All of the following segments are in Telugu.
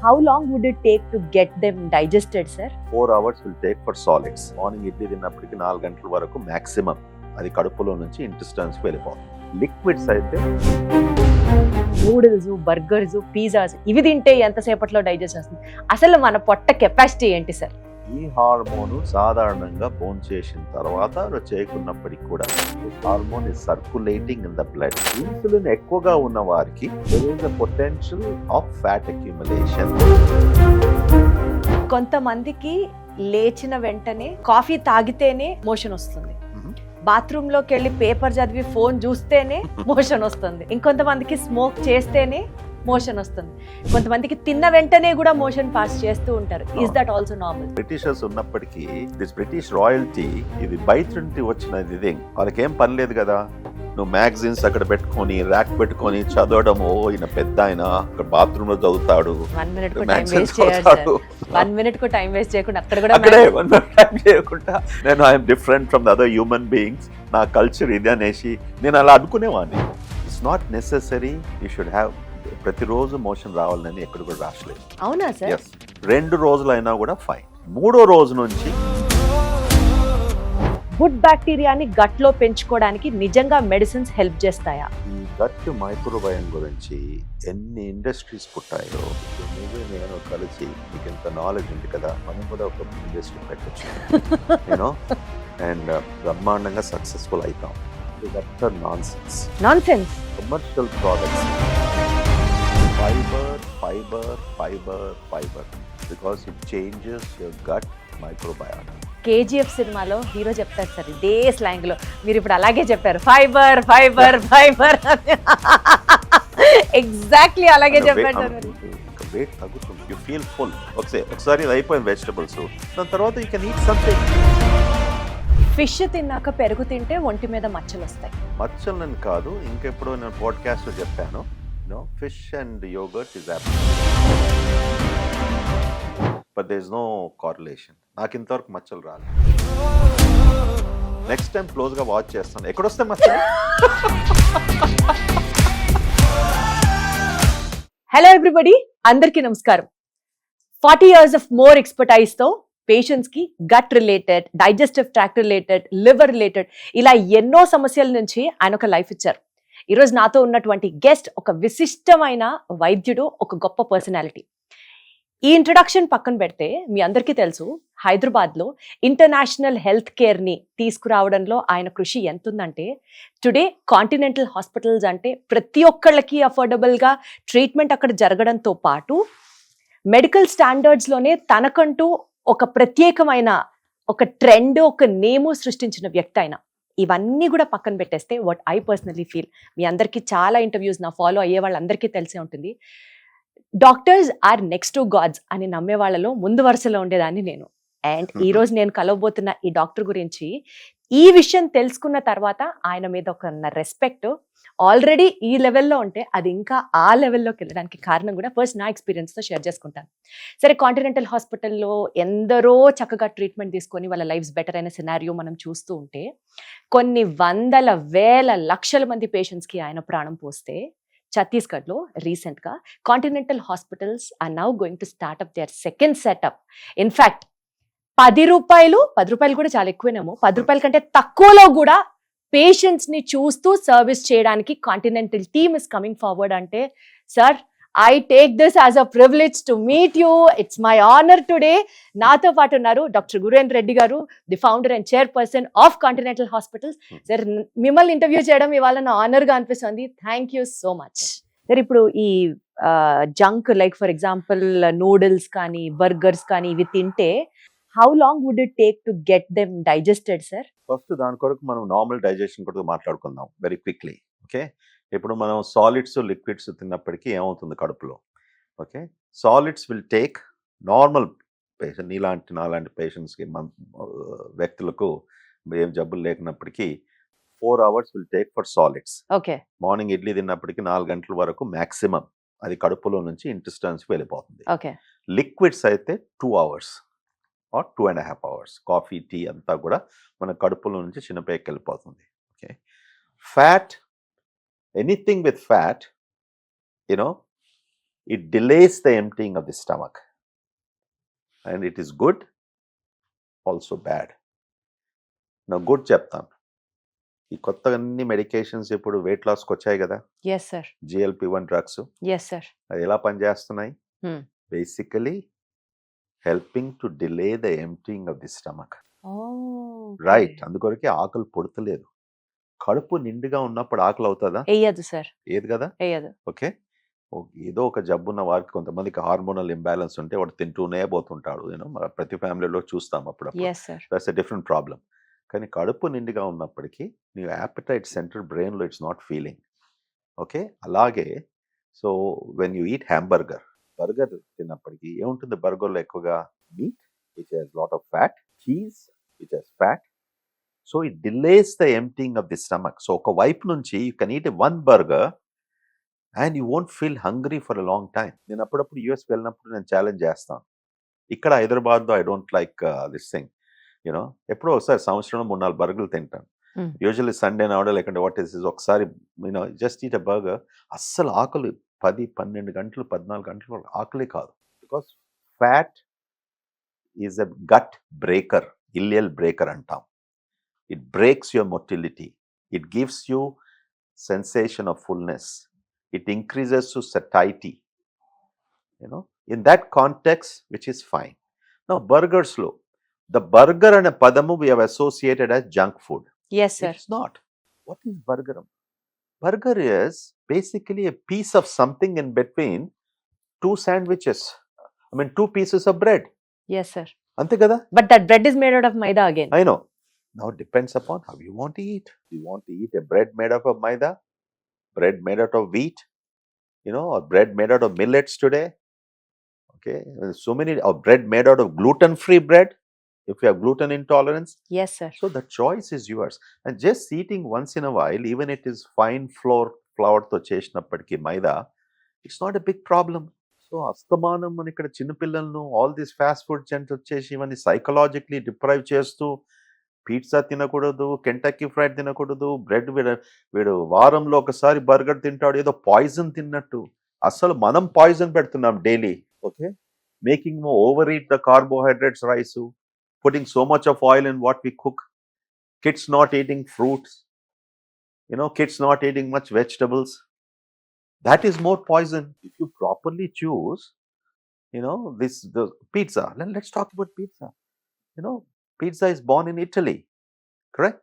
How long would it take to get them digested, sir? 4 hours will take for solids. Morning idli తిన్నప్పటికి 4 గంటల వరకు మాక్సిమం అది కడుపులో నుంచి ఇంటెస్టైన్స్ వెళ్ళిపోతుంది. లిక్విడ్స్ అయితే నూడిల్స్, బర్గర్స్, పిజ్జాస్ ఇవి తింటే ఎంతసేపట్లో డైజెస్ట్ అవుతుంది? అసలు మన పొట్ట కెపాసిటీ ఏంటి సార్? ఈ హార్మోన్ సాధారణంగా భోంచేసిన తర్వాత చేయకున్నప్పటికీ కూడా hormone is circulating in the blood. Insulin ఎక్కువగా ఉన్న వారికి there is a potential of fat accumulation. కొంతమందికి లేచిన వెంటనే కాఫీ తాగితేనే మోషన్ వస్తుంది, బాత్రూమ్ లోకి వెళ్ళి పేపర్ చదివి ఫోన్ చూస్తేనే మోషన్ వస్తుంది, ఇంకొంతమందికి స్మోక్ చేస్తేనే మోషన్ వస్తుంది, కొంతమందికి తిన్న వెంటనే కూడా మోషన్ పాస్ చేస్తూ ఉంటారు. Is that also normal? Britishers ఉన్నప్పటికీ దిస్ బ్రిటిష్ రాయల్టీ ఇది బయట నుండి వచ్చినది. ఇది వాళ్ళకి ఏం పని లేదు కదా, నువ్వు మ్యాగజైన్స్ అక్కడ పెట్టుకొని ర్యాక్ పెట్టుకొని చదవడము. ఈయన పెద్ద ఆయన అక్కడ బాత్రూమ్ లో చదువుతాడు, 1 minute కు టైం వేస్ట్ చేయకుండా 1 minute కు టైం వేస్ట్ చేయకుండా అక్కడ కూడా అక్కడే 1 minute టైం చేయకుండా నేను I'm different from the other human beings, నా కల్చర్ ఇది అనేసి నేను అలా అనుకునేవాడిని. It's not necessary you should have ప్రతిరోజు మోషన్ రావాలని ఎక్కడ కూడా రాసలేదు. అవునా సార్? 2 రోజులైనా కూడా ఫైన్. 3వ రోజు నుంచి గుడ్ బ్యాక్టీరియాని గట్ లో పెంచుకోవడానికి నిజంగా మెడిసిన్స్ హెల్ప్ చేస్తాయా? ఈ గట్ మైక్రోబయోమ్ గురించి ఎన్ని ఇండస్ట్రీస్ పుట్టాయో నువ్వే నేను కలిసి మీకు ఎంత నాలెడ్జ్ ఉంది కదా, మనం కూడా ఒక ఇండస్ట్రీ పెట్టచ్చు యూనో అండ్ బ్రహ్మాండంగా సక్సెస్ఫుల్ అవుతాం. That's nonsense. Nonsense. Commercial products fibre fibre fibre fibre because it changes your gut microbiome. KGF సినిమాలో హీరో చెప్తారు సార్ ఇదే స్లాంగ్ లో, మీరు ఇప్పుడు అలాగే చెప్పారు, ఫైబర్ ఫైబర్ ఫైబర్ ఎగ్జాక్ట్లీ అలాగే చెప్పారు సార్. వెయిట్ తగ్గుతుంది, యూ ఫీల్ ఫుల్. ఒకసారి ఇది అయిపోయింది వెజిటబుల్స్, దాని తర్వాత you can eat something. Fish తిన్నాక పెరుగు తింటే ఒంటి మీద మచ్చలు వస్తాయి. మచ్చలని కాదు, ఇంకెప్పుడు నేను పాడ్కాస్ట్ లో చెప్పాను, fish and yogurt is but there is no correlation. నాకు ఇంతవరకు మచ్చలు రాలేదు. నెక్స్ట్ టైం క్లోజ్ గా వాచ్ చేస్తాను, ఎక్కడొస్తే మచ్చలు. హలో ఎవ్రీబడి, అందరికీ నమస్కారం. 40 years of more expertise తో పేషెంట్స్ కి gut related, digestive tract related, liver related ఇలా ఎన్నో సమస్యల నుంచి ఆయన ఒక లైఫ్ ఇచ్చారు. ఈరోజు నాతో ఉన్నటువంటి గెస్ట్ ఒక విశిష్టమైన వైద్యుడు, ఒక గొప్ప పర్సనాలిటీ. ఈ ఇంట్రడక్షన్ పక్కన పెడితే మీ అందరికీ తెలుసు, హైదరాబాద్లో ఇంటర్నేషనల్ హెల్త్ కేర్ని తీసుకురావడంలో ఆయన కృషి ఎంత ఉందంటే, టుడే కాంటినెంటల్ హాస్పిటల్స్ అంటే ప్రతి ఒక్కళ్ళకి అఫోర్డబుల్గా ట్రీట్మెంట్ అక్కడ జరగడంతో పాటు మెడికల్ స్టాండర్డ్స్లోనే తనకంటూ ఒక ప్రత్యేకమైన ఒక ట్రెండ్, ఒక నేము సృష్టించిన వ్యక్తి ఆయన. ఇవన్నీ కూడా పక్కన పెట్టేస్తే వాట్ ఐ పర్సనలీ ఫీల్, మీ అందరికీ చాలా ఇంటర్వ్యూస్ నా ఫాలో అయ్యే వాళ్ళందరికీ తెలిసే ఉంటుంది, doctors are next to gods అని నమ్మే వాళ్ళలో ముందు వరుసలో ఉండేదాన్ని నేను. అండ్ ఈరోజు నేను కలవబోతున్న ఈ డాక్టర్ గురించి ఈ విషయం తెలుసుకున్న తర్వాత ఆయన మీద ఒక రెస్పెక్ట్ ఆల్రెడీ ఈ లెవెల్లో ఉంటే అది ఇంకా ఆ లెవెల్లోకి వెళ్ళడానికి కారణం కూడా ఫస్ట్ నా ఎక్స్పీరియన్స్తో షేర్ చేసుకుంటాను. సరే, కాంటినెంటల్ హాస్పిటల్లో ఎందరో చక్కగా ట్రీట్మెంట్ తీసుకొని వాళ్ళ లైఫ్స్ బెటర్ అయిన సినారియో మనం చూస్తూ ఉంటే, కొన్ని వందల వేల లక్షల మంది పేషెంట్స్కి ఆయన ప్రాణం పోస్తే, ఛత్తీస్గఢ్లో రీసెంట్గా continental hospitals are now going to start up their second setup. In fact 10 రూపాయలు కూడా చాలా ఎక్కువేనేమో, 10 రూపాయల కంటే తక్కువలో కూడా పేషెంట్స్ ని చూస్తూ సర్వీస్ చేయడానికి Continental team is coming forward. అంటే sir, I take this as a privilege to meet you. It's my honour today. నాతో పాటు ఉన్నారు doctor Gurendra Reddy garu, the founder and chairperson of Continental hospitals. Sir, మిమ్మల్ని ఇంటర్వ్యూ చేయడం ఇవాళ నా ఆనర్ గా అనిపిస్తుంది. Thank you so much. Sir, ఇప్పుడు ఈ junk like for example noodles కానీ బర్గర్స్ కానీ ఇవి తింటే how long would it take to get them digested sir? First దాని కొరకు మనం నార్మల్ డైజెషన్ కొరకు మాట్లాడుకుందాం వెరీ క్విక్లీ. ఓకే, ఇప్పుడు మనం సాలిడ్స్ లిక్విడ్స్ తిన్నప్పటికీ ఏమవుతుంది కడుపులో? Okay, solids will take normal patient, నాలాంటి పేషెంట్స్కి, వ్యక్తులకు ఏం జబ్బులు లేకున్నప్పటికీ 4 hours will take for solids. Okay, morning idli తిన్నప్పటికీ 4 గంటల వరకు మ్యాక్సిమం అది కడుపులో నుంచి ఇంటెస్టైన్స్ వెళ్ళిపోతుంది. ఓకే, లిక్విడ్స్ అయితే 2 hours or 2.5 hours. Coffee, tea అంతా కూడా మన కడుపులో నుంచి చిన్నపైకి వెళ్ళిపోతుంది. Okay, fat, anything with fat, it delays the emptying of the stomach. And it is good, also bad. Now, good చెప్తాను. ఈ కొత్తగా అన్ని మెడికేషన్స్ ఇప్పుడు వెయిట్ లాస్కి వచ్చాయి కదా, yes sir, GLP-1 drugs. Yes sir. అది ఎలా పనిచేస్తున్నాయి? Hmm. Basically helping to delay the emptying of the stomach. Oh, right. అందుకొరకే ఆకలి పుడతలేదు. కడుపు నిండుగా ఉన్నప్పుడు ఆకలి అవుతుందా? వేయదు సార్, ఏది కదా. వేయదు. ఓకే, ఏదో ఒక జబ్బున్న వారికి కొంతమందికి హార్మోనల్ ఇంబ్యాలెన్స్ ఉంటే వాడు తింటూనే పోతుంటాడు. మన ప్రతి ఫ్యామిలీలో చూస్తాం అప్పుడప్పుడు. Yes sir. That's a different problem. కానీ కడుపు నిండుగా ఉన్నప్పటికీ నీ యాపిటైట్ సెంటర్ బ్రెయిన్లో ఇట్స్ నాట్ ఫీలింగ్. ఓకే, అలాగే so when you eat burger తిన్నప్పటికీ ఏముంటుంది బర్గర్లో? ఎక్కువగా meat which has lot of fat, cheese which has fat. So it delays the emptying of the stomach. So ఒక వైపు నుంచి you can eat one burger and you won't feel hungry for a long time. నేను అప్పుడప్పుడు యూఎస్ వెళ్ళినప్పుడు నేను ఛాలెంజ్ చేస్తాను. ఇక్కడ హైదరాబాద్లో I don't like this thing. ఎప్పుడో ఒకసారి సంవత్సరంలో 3-4 బర్గర్లు తింటాను. యూజువల్లీ సండే నాడో లేకుంటే వాట్ ఈస్ ఒకసారి జస్ట్ ఈట్ అ బర్గర్. అస్సలు ఆకలి 10-12 గంటలు 14 గంటలు ఆకలి కాదు. Because fat is a gut breaker, ileal breaker అంటాం. It breaks your motility, it gives you sensation of fullness, it increases to satiety, in that context, which is fine. Now burgers lo, the burger and a padamu we have associated as junk food. Yes sir. It's not. What is burger? Burger is basically a piece of something in between two sandwiches. I mean 2 pieces of bread. Yes sir. Ante kada. But that bread is made out of maida again. I know. Now it depends upon how you want to eat. You want to eat a bread made out of maida, bread made out of wheat, or bread made out of millets today. Okay, so many, or bread made out of gluten-free bread if you have gluten intolerance. Yes sir. So the choice is yours. And just eating once in a while, even it is fine flour to chesinappatiki maida, it's not a big problem. So astamanam man ikkada chinna pillalnu all these fast food chains vachesi ivanni psychologically deprive chestu pizza తినకూడదు, కెంటక్కీ ఫ్రైడ్ తినకూడదు, బ్రెడ్ వీడు వారంలో ఒకసారి బర్గర్ తింటాడు, ఏదో పాయిజన్ తిన్నట్టు. అసలు మనం పాయిజన్ పెడుతున్నాం daily. Okay, making over eat the carbohydrates, rice, putting so much of oil in what we cook, kids not eating fruits, kids not eating much vegetables. That is more poison. If you properly choose, the pizza. Let's talk about pizza. Pizza is born in Italy, correct?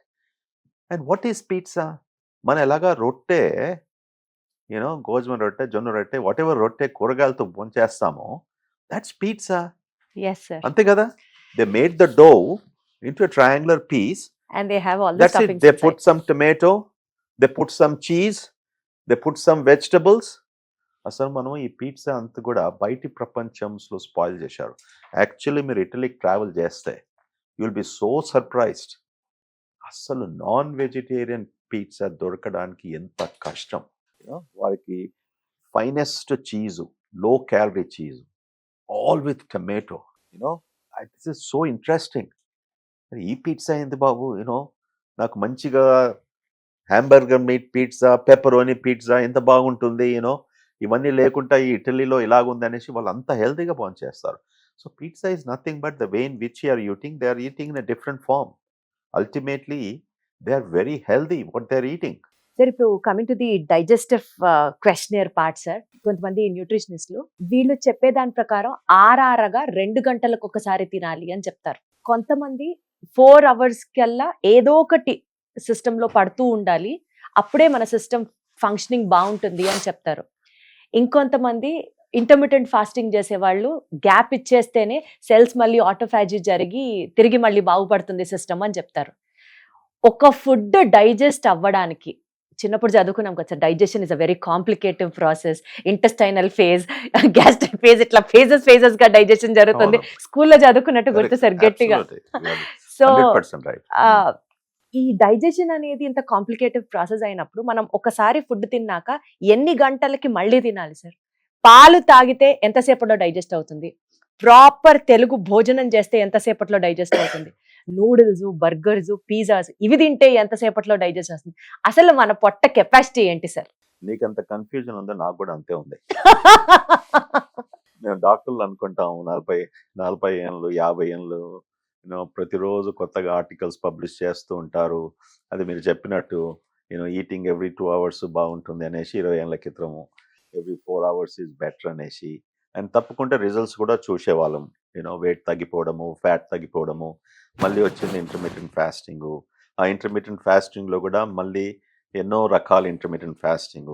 And what is pizza? Mana elaga rotte, gojma rotte, jonna rotte, whatever rotte కూరగాయలతో bonchestamo, that's pizza. Yes sir. Ante kada. They made the dough into a triangular piece and they have all the that's stuffings it. They inside. put some tomato, they put some cheese, they put some vegetables. అసలు మనం ఈ పిజ్జా అంతా కూడా బయటి ప్రపంచంలో స్పాయిల్ చేశారు. యాక్చువల్లీ మీరు ఇటలీకి ట్రావెల్ చేస్తే you will be so surprised. అసలు నాన్ వెజిటేరియన్ పిజ్జా దొరకడానికి ఎంత కష్టం. వారికి finest cheese, low calorie cheese, all with tomato. This is so interesting. ఈ పిజ్జా ఏంది బాబు, నాకు మంచిగా hamburger meet pizza, pepperoni pizza ఎంత బాగుంటుంది, ఇవన్నీ లేకుండా ఈ ఇటలీలో ఇలాగుంది అనేసి వాళ్ళు అంత హెల్తీగా పనిచేస్తారు. So pizza is nothing but the way in which you are eating. They are eating in a different form. Ultimately, they are very healthy what they are eating. సార్ ఇప్పుడు coming to the digestive questioner part sir, కొంతమంది న్యూట్రిషనిస్టులు వీళ్ళు చెప్పేదాని ప్రకారం ఆరారగా 2 గంటలకు ఒకసారి తినాలి అని చెప్తారు. కొంతమంది 4 hours కల్లా ఏదో ఒకటి సిస్టంలో పడుతూ ఉండాలి, అప్పుడే మన సిస్టమ్ ఫంక్షనింగ్ బాగుంటుంది అని చెప్తారు. ఇంకొంతమంది ఇంటర్మిటెంట్ ఫాస్టింగ్ చేసేవాళ్ళు గ్యాప్ ఇచ్చేస్తేనే సెల్స్ మళ్ళీ ఆటోఫాజీ జరిగి తిరిగి మళ్ళీ బాగుపడుతుంది సిస్టమ్ అని చెప్తారు. ఒక ఫుడ్ డైజెస్ట్ అవ్వడానికి, చిన్నప్పుడు చదువుకున్నాం కదా sir, digestion is a very complicative process, intestinal phase, gastric phase, ఇట్లా ఫేజెస్ గా డైజెషన్ జరుగుతుంది. స్కూల్లో చదువుకున్నట్టు గుర్తు సార్ గట్టిగా. సో ఈ డైజెషన్ అనేది ఇంత కాంప్లికేటివ్ ప్రాసెస్ అయినప్పుడు మనం ఒకసారి ఫుడ్ తిన్నాక ఎన్ని గంటలకి మళ్ళీ తినాలి సార్? పాలు తాగితే ఎంతసేపట్లో డైజెస్ట్ అవుతుంది? ప్రాపర్ తెలుగు భోజనం చేస్తే ఎంతసేపట్లో డైజెస్ట్ అవుతుంది? నూడిల్స్, బర్గర్స్, పిజ్జాస్ ఇవి తింటే ఎంతసేపట్లో డైజెస్ట్ అవుతుంది? అసలు మన పొట్ట కెపాసిటీ ఏంటి సార్? నీకంత కన్ఫ్యూజన్ ఉందో నాకు కూడా అంతే ఉంది. మేము డాక్టర్లు అనుకుంటాం 40 ఏళ్ళు 50 ఏళ్ళు ప్రతిరోజు కొత్తగా ఆర్టికల్స్ పబ్లిష్ చేస్తూ ఉంటారు. అది మీరు చెప్పినట్టు ఈటింగ్ ఎవ్రీ 2 hours బాగుంటుంది అనేసి 20 ఏళ్ళ క్రితము, ఎవ్రీ 4 hours ఈజ్ బెటర్ అనేసి. అండ్ తప్పకుండా రిజల్ట్స్ కూడా చూసేవాళ్ళం. వెయిట్ తగ్గిపోవడము, ఫ్యాట్ తగ్గిపోవడము. మళ్ళీ వచ్చింది ఇంటర్మీడియట్ ఫాస్టింగ్. ఆ ఇంటర్మీడియట్ ఫాస్టింగ్లో కూడా మళ్ళీ ఎన్నో రకాల ఇంటర్మీడియట్ ఫాస్టింగ్,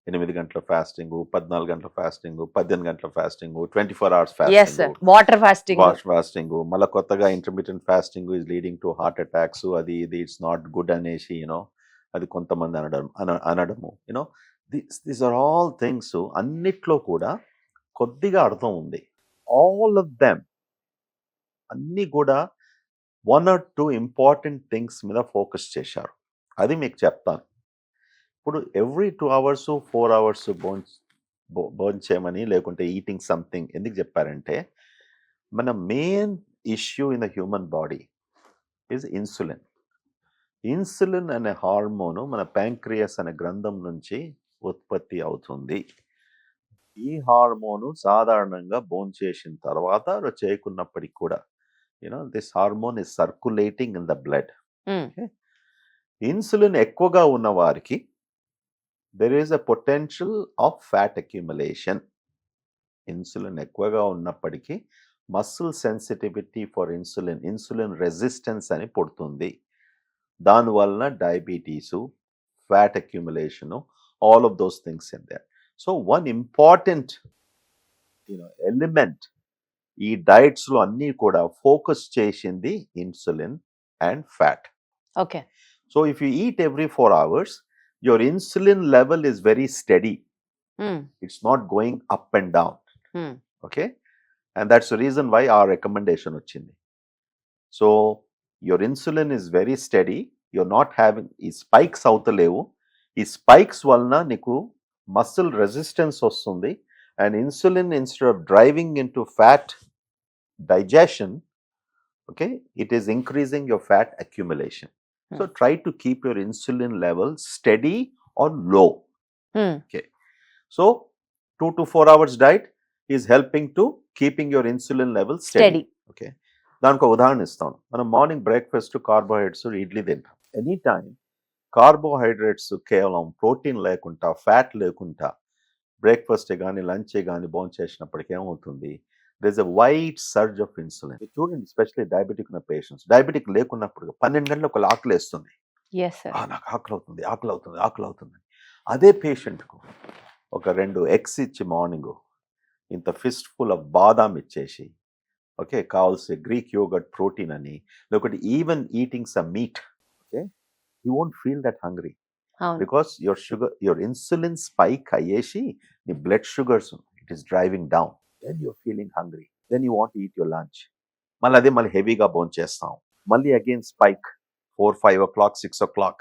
8 గంటల ఫాస్టింగ్, 14 గంటల ఫాస్టింగ్, 18 గంటల fasting, 24 hours yes sir, fasting, water fasting. Fasting, మళ్ళీ కొత్తగా intermediate fasting is leading to heart attacks, అది ఇది ఇట్స్ నాట్ గుడ్ అనేసి అది కొంతమంది అనడము. These are all things. అన్నిట్లో కూడా కొద్దిగా అర్థం ఉంది. ఆల్ ఆఫ్ దెమ్ అన్నీ కూడా 1 or 2 ఇంపార్టెంట్ థింగ్స్ మీద ఫోకస్ చేశారు. అది మీకు చెప్తాను. ఇప్పుడు ఎవ్రీ 2 hours 4 hours భోంచేయమని లేకుంటే ఈటింగ్ సంథింగ్ ఎందుకు చెప్పారంటే, మన main issue in the human body is insulin. Insulin అనే హార్మోను మన ప్యాంక్రియాస్ అనే గ్రంథం నుంచి ఉత్పత్తి అవుతుంది. ఈ హార్మోను సాధారణంగా భోంచేసిన తర్వాత చేయకున్నప్పటికీ కూడా this hormone is circulating in the blood. Insulin ఎక్కువగా ఉన్న వారికి there is a potential of fat accumulation. Insulin ఎక్కువగా ఉన్నప్పటికీ muscle sensitivity for insulin resistance అని పుడుతుంది. దానివలన diabetes, fat accumulation, all of those things in there. So one important element ఈ డైట్స్లో అన్నీ కూడా ఫోకస్ చేసింది insulin and fat. Okay. So if you eat every 4 hours, your insulin level is very steady. It's not going up and down. Okay, and that's the reason why ఆ రికమెండేషన్ వచ్చింది. So your insulin is very steady. Your not having ఈ స్పైక్స్ అవుతలేవు. ఈ స్పైక్స్ వలన నీకు మసిల్ రెసిస్టెన్స్ వస్తుంది. And insulin instead of driving in to fat digestion, okay, it is increasing your fat accumulation. So try to keep your insulin level steady or low. Okay, so 2 to 4 hours diet is helping to keeping your insulin level steady. Okay, దానికి ఉదాహరణ ఇస్తాను. మనం మార్నింగ్ బ్రేక్ఫాస్ట్ కార్బోహైడ్రేట్స్ ఇడ్లీ తింటాం. ఎనీ టైం కార్బోహైడ్రేట్స్ కేవలం ప్రోటీన్ లేకుండా ఫ్యాట్ లేకుండా బ్రేక్ఫాస్ట్ కానీ లంచ్ కానీ భోజనం చేసినప్పటికీ ఏమవుతుంది, there's a wide surge of insulin. చూడండి, ఎస్పెషల్లీ డయాబెటిక్ ఉన్న పేషెంట్స్, డయాబెటిక్ లేకున్నప్పుడు 12 గంటలకు ఒక ఆకలి వేస్తుంది. నాకు ఆకలి అవుతుంది. అదే పేషెంట్కు ఒక 2 eggs ఇచ్చి మార్నింగ్ ఇంత ఫిస్ట్ ఫుల్ ఆఫ్ బాదాం ఇచ్చేసి, ఓకే, కావాల్సిన గ్రీక్ యోగర్ట్ ప్రోటీన్ అని, లేకపోతే even eating some meat, okay, you won't feel that hungry because your insulin spike అయ్యేసి నీ blood sugars it is driving down. Then you're feeling hungry. Then you want to eat your lunch. మళ్ళీ హెవీగా భోంచేస్తాం చేస్తాం. మళ్ళీ అగైన్ స్పైక్ 4, 5 o'clock, 6 o'clock.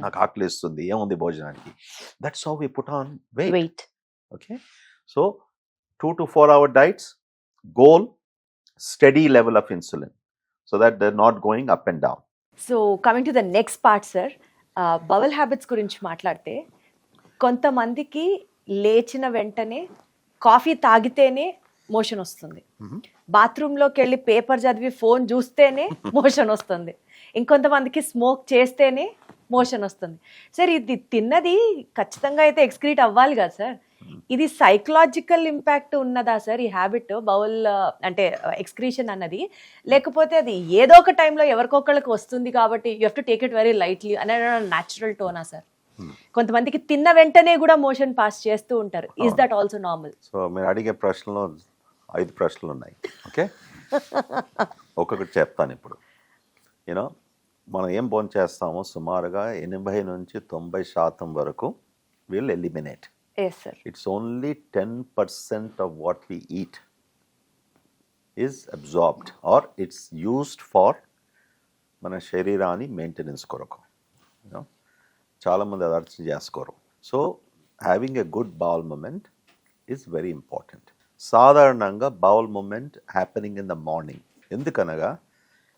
నాకు ఆకలి ఇస్తుంది, ఏముంది భోజనానికి. That's how we put on weight. Okay, so 2 to 4 hour diets, goal steady level of insulin so that they're not going up and down. So coming to the next part sir, bowel habits గురించి మాట్లాడితే, కొంతమందికి లేచిన వెంటనే కాఫీ తాగితేనే మోషన్ వస్తుంది, బాత్రూంలోకి వెళ్ళి పేపర్ చదివి ఫోన్ చూస్తేనే మోషన్ వస్తుంది, ఇంకొంతమందికి స్మోక్ చేస్తేనే మోషన్ వస్తుంది. సార్, ఇది తిన్నది ఖచ్చితంగా అయితే ఎక్స్క్రీట్ అవ్వాలి కదా సార్, ఇది సైకలాజికల్ ఇంపాక్ట్ ఉన్నదా సార్ ఈ హ్యాబిట్, బౌల్ అంటే ఎక్స్క్రీషన్ అన్నది, లేకపోతే అది ఏదో ఒక టైంలో ఎవరికొకళ్ళకి వస్తుంది కాబట్టి you have to take it very lightly అనే న్యాచురల్ టోనా సార్? కొంతమందికి తిన్న వెంటనే కూడా మోషన్ పాస్ చేస్తూ ఉంటారు. Is that also normal? So మీరు అడిగే ప్రశ్నలో 5 ప్రశ్నలు ఉన్నాయి. ఓకే, ఒక్కొక్కటి చెప్తాను. ఇప్పుడు మనం ఏం భోజనం చేస్తామో సుమారుగా 80 నుంచి 90% వరకు will eliminate. It's only 10% of what we eat is absorbed or it's used for మన శరీరాన్ని మెయింటెనెన్స్ కొరకు. చాలామంది అది అర్థం చేసుకోరు. So having a good bowel movement is very important. సాధారణంగా bowel movement happening in the morning. ఎందుకనగా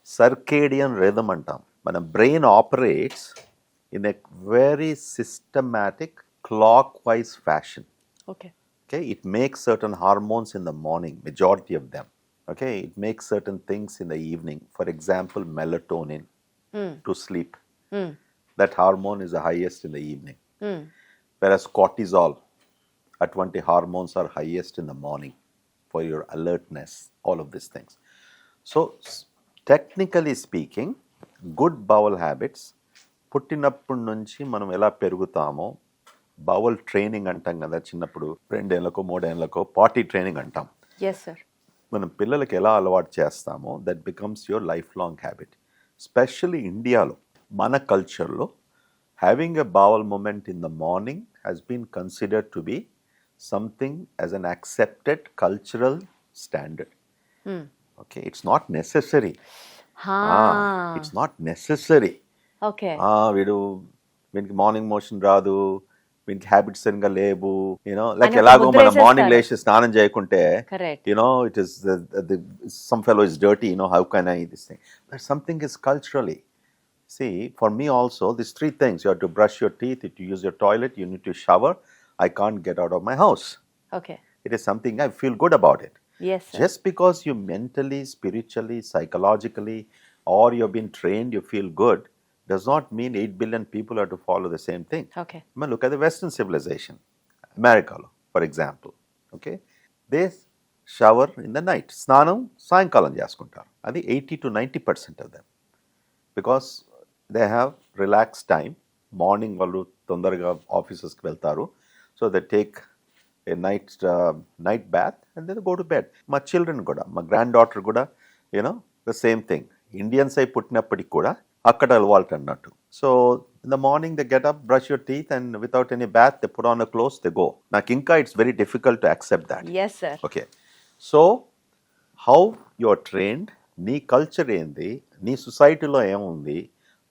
సర్కేడియన్ రిథమ్ అంటాం. మన brain operates in a very systematic clockwise fashion. Okay. Okay, it makes certain hormones in the morning, majority of them. Okay, it makes certain things in the evening. For example, melatonin to sleep. That hormone is the highest in the evening. Whereas cortisol, అటువంటి hormones are highest in the morning for your alertness, all of these things. So, technically speaking, good bowel habits, పుట్టినప్పటి నుంచి మనం ఎలా పెరుగుతామో, బౌల్ ట్రైనింగ్ అంటాం కదా, చిన్నప్పుడు 2 ఏళ్ళకో 3 ఏళ్ళకో పాటీ ట్రైనింగ్ అంటాం. Yes sir. మనం పిల్లలకి ఎలా అలవాటు చేస్తామో that becomes your life long habit. Specially ఇండియాలో మన కల్చర్లో having a bowel movement in the morning has been considered to be something as an accepted cultural standard. Okay, it's not necessary. It's not necessary. Okay. వీనికి మార్నింగ్ మోషన్ రాదు, వీనికి హ్యాబిట్స్ సరిగ్గా లేవు, యూనో లైక్ ఎలాగో మనం మార్నింగ్ లేచి స్నానం చేయకుంటే you know it is some fellow is dirty, you know how can I this thing, but something is culturally. See, for me also, these 3 things: you have to brush your teeth, you have to use your toilet, you need to shower. I can't get out of my house. Okay. It is something I feel good about it. Yes, sir. Just because you mentally, spiritually, psychologically, or you've been trained, you feel good, does not mean 8 billion people have to follow the same thing. Okay. I mean, look at the Western civilization, America, for example. Okay, they shower in the night. Snanam సాయంకాలం చేసుకుంటారు. అది 80 to 90% of them, because they have relaxed time. Morning వాళ్ళు తొందరగా ఆఫీసెస్కి వెళ్తారు, so they take a night bath and then go to bed. మా చిల్డ్రన్ కూడా, మా గ్రాండ్ డాటర్ కూడా, you know the same thing. Indians అయి పుట్టినప్పటికి కూడా అక్కడ అలవాటు అన్నట్టు. So in the morning they get up, brush your teeth, and without any bath they put on a clothes, they go. నాకు ఇంకా it's very difficult to accept that. Yes sir. Okay, so how you are trained, నీ కల్చర్ ఏంది, నీ సొసైటీలో ఏముంది,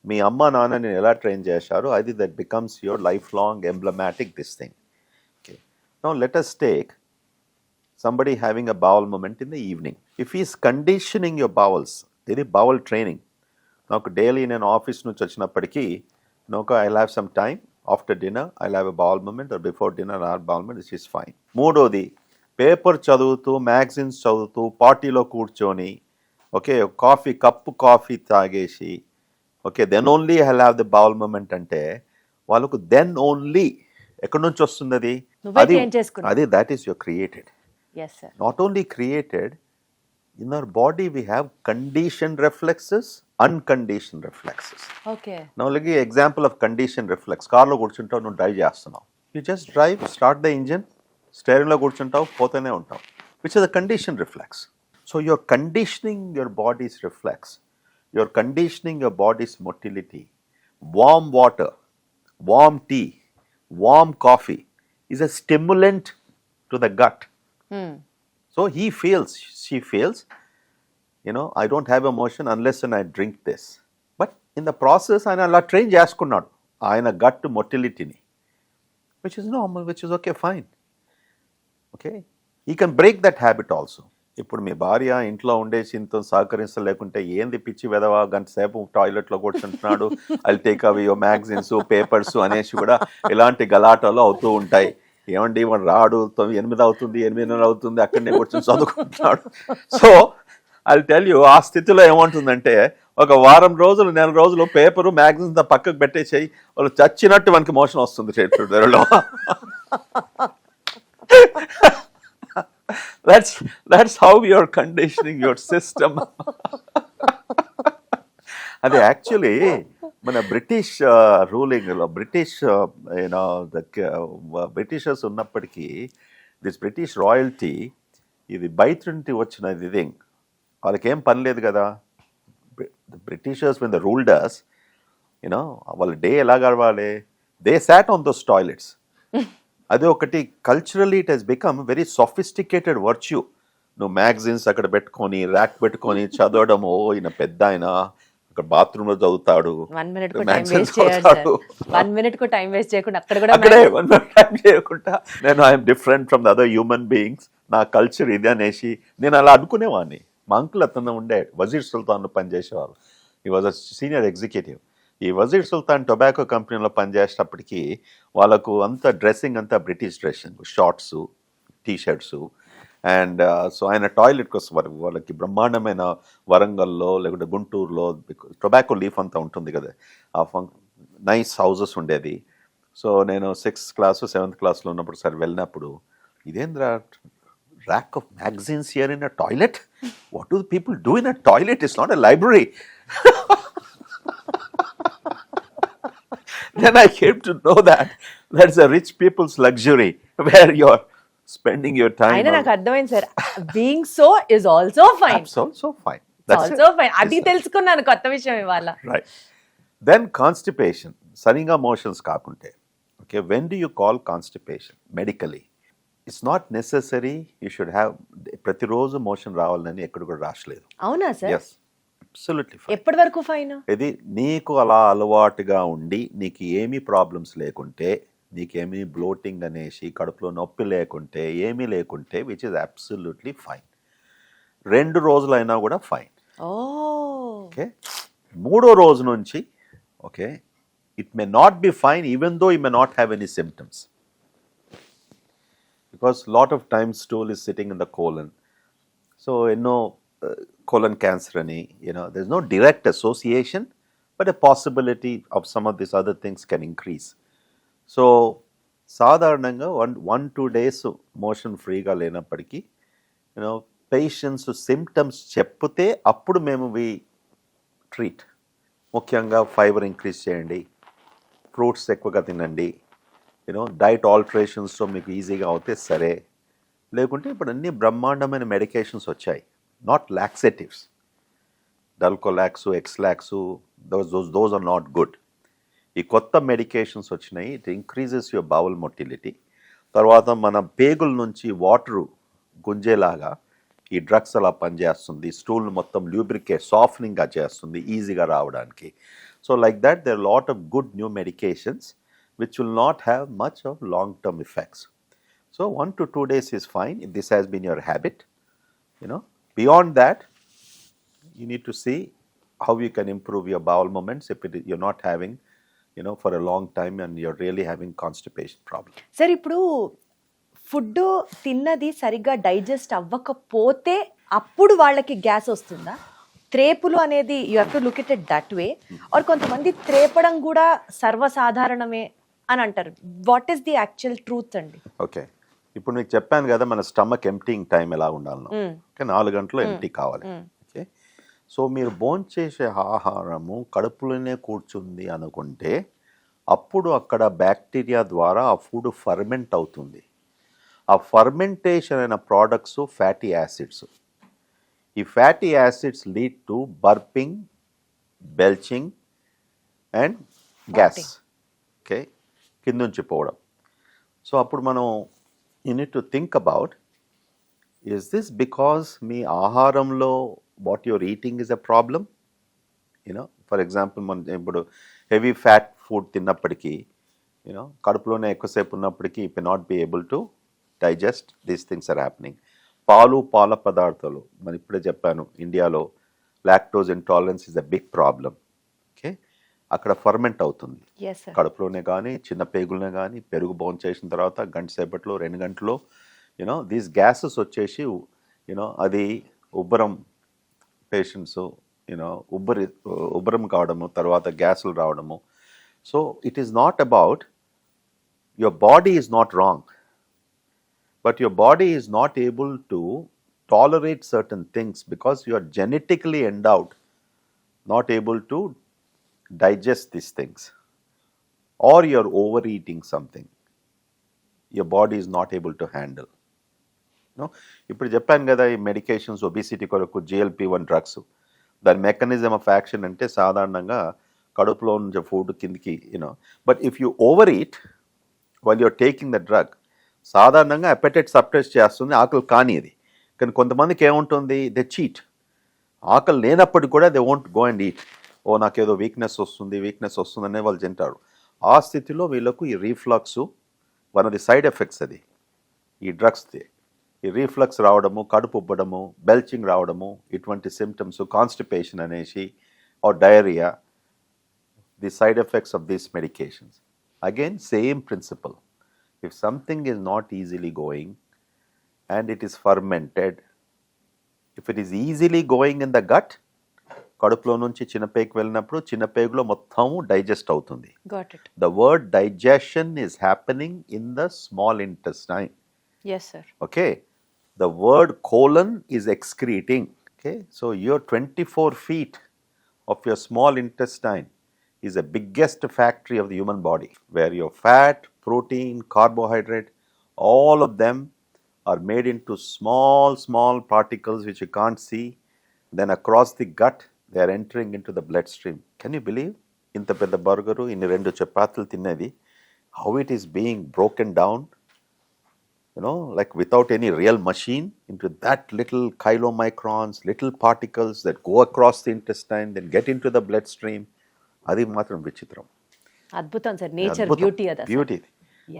మీ అమ్మ నాన్న నేను ఎలా ట్రైన్ చేశారు, అది that becomes your life long emblematic this thing. Okay, now let us take somebody having a bowel movement in the evening. If he is conditioning your bowels, ఇది bowel training. నాకు డైలీ నేను ఆఫీస్ నుంచి వచ్చినప్పటికీ నాకు I have some time after dinner, I have a bowel movement, or before dinner or bowel movement, this is fine. మూడోది, పేపర్ చదువుతూ, మ్యాగజైన్స్ చదువుతూ, పార్టీలో కూర్చొని, ఓకే, కప్పు కాఫీ తాగేసి, okay, then only I have the bowel movement అంటే వాళ్ళకు దెన్ ఓన్లీ ఎక్కడి నుంచి వస్తుంది అది? అది that is your created. Not only created, in our body we have conditioned reflexes, unconditioned reflexes. Okay. Now look at example of conditioned reflex. Car lo కూర్చుంటావు, నువ్వు డ్రైవ్ చేస్తున్నావు, you just drive, start the engine, steering లో కూర్చుంటావు, పోతూనే ఉంటావు, which is a conditioned reflex. So you're conditioning your body's reflex, you're conditioning your body's motility. Warm water, warm tea, warm coffee is a stimulant to the gut. So he feels, she feels, you know, I don't have emotion unless when I drink this. But in the process, ఆయన అలా ట్రైన్ చేసుకున్నాడు ఆయన gut మొటిలిటీని, which is normal, which is okay, fine. Okay, he can break that habit also. ఇప్పుడు మీ భార్య ఇంట్లో ఉండేసి ఇంత సహకరించలేకుంటే, ఏంది పిచ్చి వెదవా గంట సేపు టాయిలెట్లో కూర్చుంటున్నాడు, I take away your magazines, papers అనేసి కూడా ఇలాంటి గలాటాలు అవుతూ ఉంటాయి. ఏమండి వాడు రాడు, 8 అవుతుంది, 8:30 అవుతుంది, అక్కడనే కూర్చొని చదువుకుంటున్నాడు. సో ఐ టెల్ యూ, ఆ స్థితిలో ఏమంటుందంటే, ఒక వారం రోజులు, నెల రోజులు పేపరు మ్యాగజైన్స్ పక్కకు పెట్టేసేయి, వాళ్ళు చచ్చినట్టు మనకి మోషన్ వస్తుంది చేతుల్లో. That's how you're conditioning your system. అది యాక్చువల్లీ మన బ్రిటిష్ రూలింగ్లో, బ్రిటిష్ యూనో బ్రిటిషర్స్ ఉన్నప్పటికీ, దిస్ బ్రిటిష్ రాయల్టీ, ఇది బయట నుండి వచ్చిన ఇది, వాళ్ళకి ఏం పని లేదు కదా. Britishers when the ruled us, you know వాళ్ళ డే ఎలా గడవాలి, they sat on those toilets. అది ఒకటి culturally it has become very sophisticated virtue. నువ్వు మ్యాగజైన్స్ అక్కడ పెట్టుకొని, ర్యాక్ పెట్టుకొని చదవడం, ఓ ఈయన పెద్ద ఆయన అక్కడ బాత్రూమ్ లో చదువుతాడు, 1 minute కు టైం వేస్ట్ చేయకుండా అక్కడే 1 minute టైం చేయకుండా, నేను I'm different from the other human beings, నా కల్చర్ ఇది అనేసి నేను అలా అనుకునేవాడిని. మా అంకుల్ అతను ఉండే వజీర్ సుల్తాన్ పనిచేసేవారు, he was a senior executive. ఈ వజీర్ సుల్తాన్ టొబాకో కంపెనీలో పనిచేసేటప్పటికి వాళ్ళకు అంత డ్రెస్సింగ్ అంతా British dressing, shorts, T shirts. And so ఆయన టాయిలెట్కి వస్తారు వాళ్ళకి బ్రహ్మాండమైన వరంగల్లో లేకుంటే గుంటూరులో టొబాకో లీఫ్ అంతా ఉంటుంది కదా, ఆ నైస్ హౌజెస్ ఉండేది. సో నేను 6th class 7th classలో ఉన్నప్పుడు సార్ వెళ్ళినప్పుడు, ఇదేంద్రా rack of magazines here in a toilet, what do people do in a toilet, it's not a library. Then I came to know that that's a rich people's luxury where you're spending your time. అయినా నాకు అర్థమైంది sir, being so is also fine. That's also fine. That's also it. Fine. అది తెలుసుకున్నాను కొత్త విషయం ఇవాళ. Right. Then constipation, సరిగా మోషన్స్ కాకుంటే. Okay, when do you call constipation medically? It's not necessary you should have ప్రతిరోజు మోషన్ రావాలని ఎక్కడ కూడా రాసలేదు. అవునా సార్? Yes, absolutely fine. ఎప్పటి వరకు ఫైన్? ఇది నీకు అలా అలవాటుగా ఉండి నీకు ఏమీ ప్రాబ్లమ్స్ లేకుంటే, నీకేమీ బ్లోటింగ్ అనేసి కడుపులో నొప్పి లేకుంటే, ఏమీ లేకుంటే, విచ్ ఇస్ అబ్సల్యూట్లీ ఫైన్. 2 రోజులైనా కూడా ఫైన్. ఓ ఓకే, 3వ రోజు నుంచి okay, it may not be fine even though you may not have any symptoms, because lot of times stool is sitting in the colon. So ఎన్నో colon cancer అని, there's no direct association, but a possibility of some of these other things can increase. So సాధారణంగా 1-2 days మోషన్ ఫ్రీగా లేనప్పటికీ పేషెంట్స్ సిమ్టమ్స్ చెప్తే అప్పుడు మేము వి ట్రీట్. ముఖ్యంగా ఫైబర్ ఇంక్రీజ్ చేయండి, ఫ్రూట్స్ ఎక్కువగా తినండి, డైట్ ఆల్టరేషన్స్తో మీకు ఈజీగా అవుతే సరే, లేకుంటే ఇప్పుడు అన్ని బ్రహ్మాండమైన మెడికేషన్స్ వచ్చాయి, not laxatives. Dulcolax, Exlax, those are not good. ఈ కొత్త మెడికేషన్స్ వచ్చినాయి, it increases your bowl motility. తర్వాత మన పేగుల నుంచి వాటరు గుంజేలాగా ఈ డ్రగ్స్ అలా పనిచేస్తుంది, స్టూల్ మొత్తం ల్యూబ్రికేట్ సాఫ్ట్నింగ్గా చేస్తుంది ఈజీగా రావడానికి. So like that there are lot of good new medications which will not have much of long term effects. So 1 to 2 days is fine if this has been your habit. Beyond that, you need to see how you can improve your bowel movements if you're not having, for a long time and you're really having constipation problem. Sir ఇప్పుడు ఫుడ్ తిన్నది సరిగ్గా డైజెస్ట్ అవ్వకపోతే అప్పుడు వాళ్ళకి గ్యాస్ వస్తుందా? త్రేపులు అనేది you have to look it it that way, or కొంతమంది త్రేపడం కూడా సర్వసాధారణమే అని అంటారు. What is the actual truth అండి? ఓకే, ఇప్పుడు మీకు చెప్పాను కదా మన స్టమక్ ఎంప్టీయింగ్ టైం ఎలా ఉండాలనో. ఓకే, 4 గంటలు ఎంప్టీ కావాలి. ఓకే, సో మీరు భోంచేసే ఆహారము కడుపులోనే కూర్చుంది అనుకుంటే అప్పుడు అక్కడ బ్యాక్టీరియా ద్వారా ఆ ఫుడ్ ఫర్మెంట్ అవుతుంది. ఆ ఫర్మెంటేషన్ అయిన ప్రోడక్ట్స్ ఫ్యాటీ యాసిడ్స్. ఈ fatty acids lead to burping, belching and gas. Okay, కింద నుంచి పోవడం. సో అప్పుడు మనం you need to think about, is this because మీ ఆహారంలో what you're eating is a problem? For example, మనం ఇప్పుడు హెవీ ఫ్యాట్ ఫుడ్ తిన్నప్పటికీ కడుపులోనే ఎక్కువసేపు ఉన్నప్పటికీ you may not be able to digest, these things are happening. పాల పదార్థాలు మనం ఇప్పుడే చెప్పాను, ఇండియాలో lactose intolerance is a big problem. Okay, అక్కడ ఫర్మెంట్ అవుతుంది కడుపులోనే కానీ చిన్న పేగులనే కానీ. పెరుగు బౌన్ చేసిన తర్వాత గంట సేపట్లో 2 గంటలో దీస్ గ్యాసెస్ వచ్చేసి అది ఉబ్బరం, పేషెంట్స్ ఉబ్బరం కావడము, తర్వాత గ్యాసులు రావడము. So it is not about your body is not wrong, but your body is not able to tolerate certain things because you are genetically endowed not able to digest these things, or you're overeating something your body is not able to handle. ఇప్పుడు చెప్పాను కదా ఈ మెడికేషన్స్ ఒబిసిటీ కొరకు GLP-1 డ్రగ్స్, దాని మెకానిజం ఆఫ్ యాక్షన్ అంటే సాధారణంగా కడుపులో నుంచి ఫుడ్ కిందికి but if you over eat while you're taking the drug సాధారణంగా అపెటైట్ సప్రెస్ చేస్తుంది, ఆకలి కానీ అది. కానీ కొంతమందికి ఏముంటుంది, దే చీట్. ఆకలి లేనప్పటికీ కూడా they won't go and eat. నాకేదో వీక్నెస్ వస్తుందనే వాళ్ళు తింటారు. ఆ స్థితిలో వీళ్ళకు ఈ reflux one of the side effects అది ఈ డ్రగ్స్ది. ఈ రీఫ్లక్స్ రావడము, కడుపు ఉబ్బడము, బెల్చింగ్ రావడము, ఇటువంటి సిమ్టమ్స్, కాన్స్టిపేషన్ అనేసి or diarrhoea, the side effects of these medications. Again, same principle. If something is not easily going and it is fermented, if it is easily going in the gut, కడుపులో నుంచి చిన్నపేగు వెళ్ళినప్పుడు చిన్నపేగులో మొత్తము డైజెస్ట్ అవుతుంది. Got it. The word digestion is happening in the small intestine. Yes, sir. Okay. The word colon is excreting. Okay. So your 24 feet of your small intestine is the biggest factory of the human body, where your fat, protein, carbohydrate, all of them are made into small particles which you can't see. Then across the gut, they are entering into the bloodstream. Can you believe? Inta pedda burgeru, inni rendu chapatulu tinnedi, how it is being broken down, like without any real machine, into that little chylomicrons, little particles that go across the intestine, then get into the bloodstream. అది మాత్రం విచిత్రం. అద్భుతం సార్, నేచర్ బ్యూటీ అది. బ్యూటీ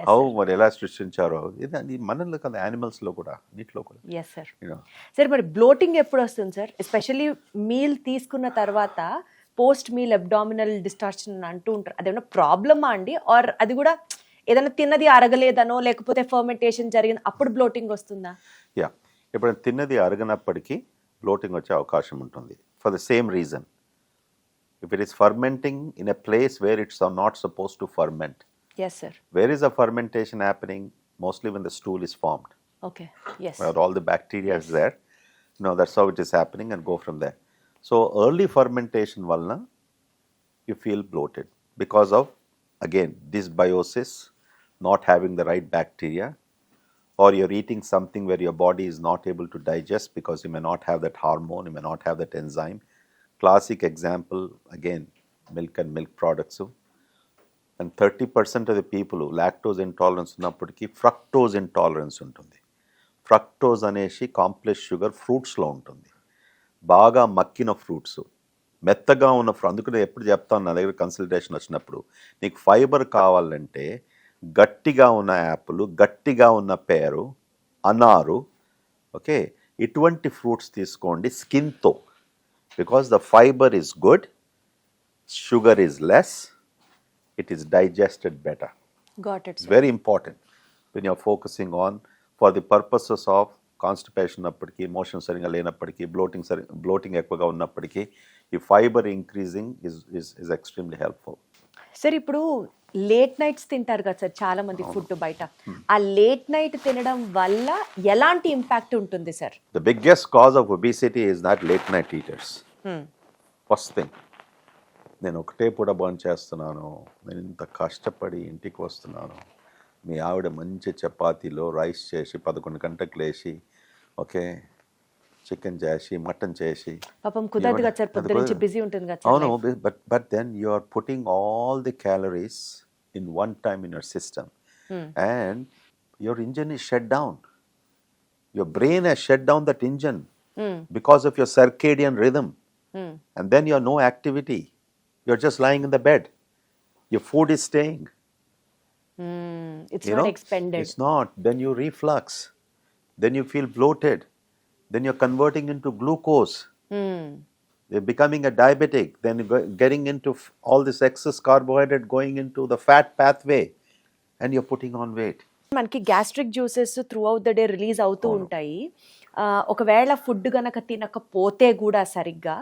హౌ మరి ఎలా సృష్టించారో ఇది మనలో కదా, యానిమల్స్ లో కూడా, నీటిలో కూడా. Yes sir. సార్ మరి బ్లోటింగ్ ఎప్పుడు వస్తుంది సార్? ఎస్పెషల్లీ మీల్ తీసుకున్న తర్వాత పోస్ట్ మీల్ అబ్డామినల్ డిస్టార్షన్ అంటూ ఉంటారు, అదేమన్నా ప్రాబ్లమా అండి? ఆర్ అది కూడా ఏదైనా తిన్నది అరగలేదనో లేకపోతే ఫర్మెంటేషన్ జరిగిన అప్పుడు బ్లోటింగ్ వస్తుందా? యా, ఇప్పుడు తిన్నది అరగనప్పటికీ బ్లోటింగ్ వచ్చే అవకాశం ఉంటుంది. For the same reason, if it is fermenting in a place where it's not supposed to ferment. Yes, sir. Where is the fermentation happening? Mostly when the stool is formed. Okay. Yes. Where all the bacteria is there. That's how it is happening, and go from there. So early fermentation valna, you feel bloated because of, again, dysbiosis, not having the right bacteria, or you're eating something where your body is not able to digest because you may not have that hormone, you may not have that enzyme. Classic example, again, milk and milk products. And 30% of the people who lactose intolerance ఉన్నప్పటికీ ఫ్రక్టోజ్ ఇంటాలరెన్స్ ఉంటుంది. ఫ్రక్టోజ్ అనేసి కాంప్లెక్స్ షుగర్ ఫ్రూట్స్లో ఉంటుంది. బాగా మక్కిన ఫ్రూట్స్, మెత్తగా ఉన్న అందుకనే ఎప్పుడు చెప్తాను నా దగ్గర కన్సల్టేషన్ వచ్చినప్పుడు, నీకు ఫైబర్ కావాలంటే గట్టిగా ఉన్న యాపిల్, గట్టిగా ఉన్న పేరు, అనారు, ఓకే, ఇటువంటి ఫ్రూట్స్ తీసుకోండి స్కిన్తో. Because the fiber is good, sugar is less, it is digested better. Got it. It's very important when you're focusing on, for the purposes of constipation అప్పటికి, మోషన్ సరిగా లేనప్పటికీ, బ్లోటింగ్ ఎక్కువగా ఉన్నప్పటికీ, ఈ fibre increasing is extremely helpful. Sir ఇప్పుడు లేట్ నైట్స్ తింటారు కదా సార్ చాలా మంది ఫుడ్ బయట, ఆ లేట్ నైట్ తినడం వల్ల ఎలాంటి ఇంపాక్ట్ ఉంటుంది sir? The biggest cause of obesity is not late night eaters. First thing, నేను ఒకటే పూట భోజనం చేస్తున్నాను, నేను ఇంత కష్టపడి ఇంటికి వస్తున్నాను, మీ ఆవిడ మంచి చపాతీలో రైస్ చేసి 11 గంటలకు లేచి, ఓకే, చికెన్ చేసి, మటన్ చేసి, పాపం కుదరదు కదా సార్, పొద్దు నుంచి బిజీ ఉంటుంది కదా. అవును, but then you are putting all the calories in one time in your system, and your engine is shut down. Your brain has shut down that engine because of your circadian rhythm, and then you have no activity. You're just lying in the bed. Your food is staying. It's not expended. It's not. Then you reflux. Then you feel bloated. Then you're converting into glucose. You're becoming a diabetic, then getting into all this excess carbohydrate going into the fat pathway, and you're putting on weight. మనకి gastric juices through out the day release అవుతూ ఉంటాయి. ఒకవేళ ఫుడ్ గనక తినకపోతే కూడా సరిగ్గా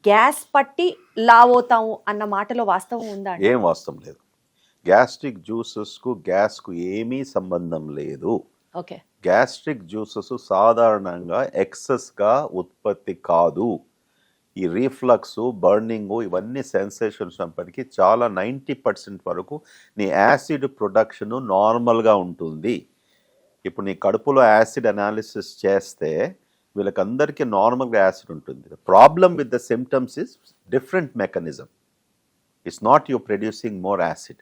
గ్యాస్ పట్టి లావ్ అవుతాము అన్న మాటలో వాస్తవం ఉందా? ఏం వాస్తవం లేదు. గ్యాస్ట్రిక్ జ్యూసెస్కు గ్యాస్కు ఏమీ సంబంధం లేదు. ఓకే, గ్యాస్ట్రిక్ జ్యూసెస్ సాధారణంగా ఎక్సెస్గా ఉత్పత్తి కాదు. ఈ రీఫ్లక్స్, బర్నింగ్, ఇవన్నీ సెన్సేషన్స్ ఉన్నప్పటికీ చాలా 90% వరకు నీ యాసిడ్ ప్రొడక్షన్ నార్మల్గా ఉంటుంది. ఇప్పుడు నీ కడుపులో యాసిడ్ అనాలిసిస్ చేస్తే వీళ్ళకందరికీ నార్మల్గా యాసిడ్ ఉంటుంది. Problem with the symptoms is different mechanism. It's not you producing more acid.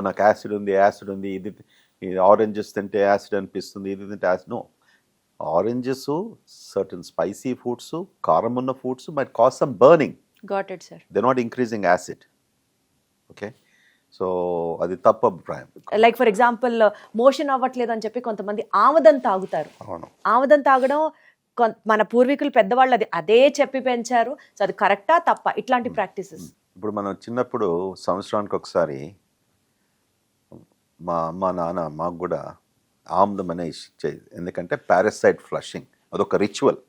నాకు యాసిడ్ ఉంది, ఇది ఆరెంజెస్ తింటే యాసిడ్ అనిపిస్తుంది, ఇది తింటే acid. No, oranges, certain spicy foods, కారం ఉన్న foods might cause some burning. Got it sir. They not increasing acid. Okay, so అది తప్పు అభిప్రాయం. లైక్ ఫర్ ఎగ్జాంపుల్ మోషన్ అవ్వట్లేదు అని చెప్పి కొంతమంది ఆముదం తాగుతారు. ఆముదం తాగడం మన పూర్వీకులు పెద్దవాళ్ళు అదే చెప్పి పెంచారు. సో అది కరెక్టా తప్ప? ఇట్లాంటి ప్రాక్టీసెస్ ఇప్పుడు మనం చిన్నప్పుడు సంవత్సరానికి ఒకసారి మా అమ్మ నాన్న మాకు కూడా ఆముదం అనే ఇచ్చేది. ఎందుకంటే పారాసైట్ ఫ్లషింగ్ అదొక రిచువల్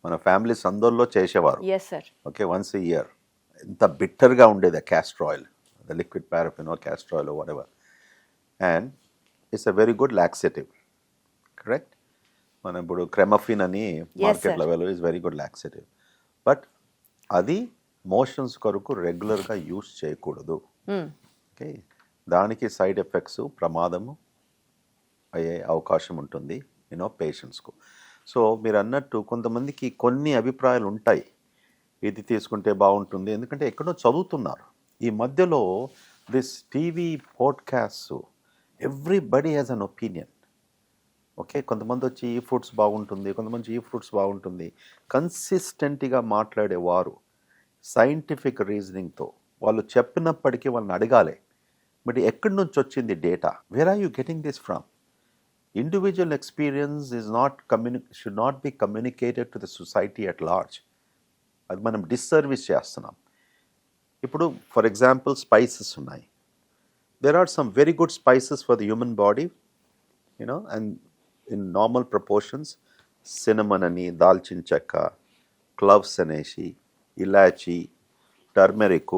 మన ఫ్యామిలీస్ అందరిలో చేసేవారు. Yes sir. Okay, once a year. ఎంత బిట్టర్గా ఉండేది ఆ castor oil, the liquid paraffin castor oil whatever. And it's a very good laxative, correct. మనం ఇప్పుడు క్రెమఫిన్ అని మార్కెట్లో available, is very good laxative. But అది మోషన్స్ కొరకు రెగ్యులర్గా యూస్ చేయకూడదు. ఓకే, దానికి సైడ్ ఎఫెక్ట్స్, ప్రమాదము అయ్యే అవకాశం ఉంటుంది పేషెంట్స్కు. సో మీరు అన్నట్టు కొంతమందికి కొన్ని అభిప్రాయాలు ఉంటాయి, ఇది తీసుకుంటే బాగుంటుంది, ఎందుకంటే ఎక్కడో చదువుతున్నారు. ఈ మధ్యలో this TV podcast everybody has an opinion. Okay, కొంతమంది వచ్చి ఈ ఫ్రూట్స్ బాగుంటుంది, కొంతమంది ఈ ఫ్రూట్స్ బాగుంటుంది. కన్సిస్టెంట్గా మాట్లాడేవారు సైంటిఫిక్ రీజనింగ్తో వాళ్ళు చెప్పినప్పటికీ వాళ్ళని అడగాలి, బట్ ఎక్కడి నుంచి వచ్చింది data, where are you getting this from? Individual experience is should not be communicated to the society at large. అది మనం డిస్సర్వీస్ చేస్తున్నాం. ఇప్పుడు ఫర్ ఎగ్జాంపుల్ స్పైసెస్ ఉన్నాయి. there are some very good spices for the human body, and in normal proportions. cinnamon అని, దాల్చిన చెక్క, క్లవ్స్ అనేసి, ఇలాచి, turmeric,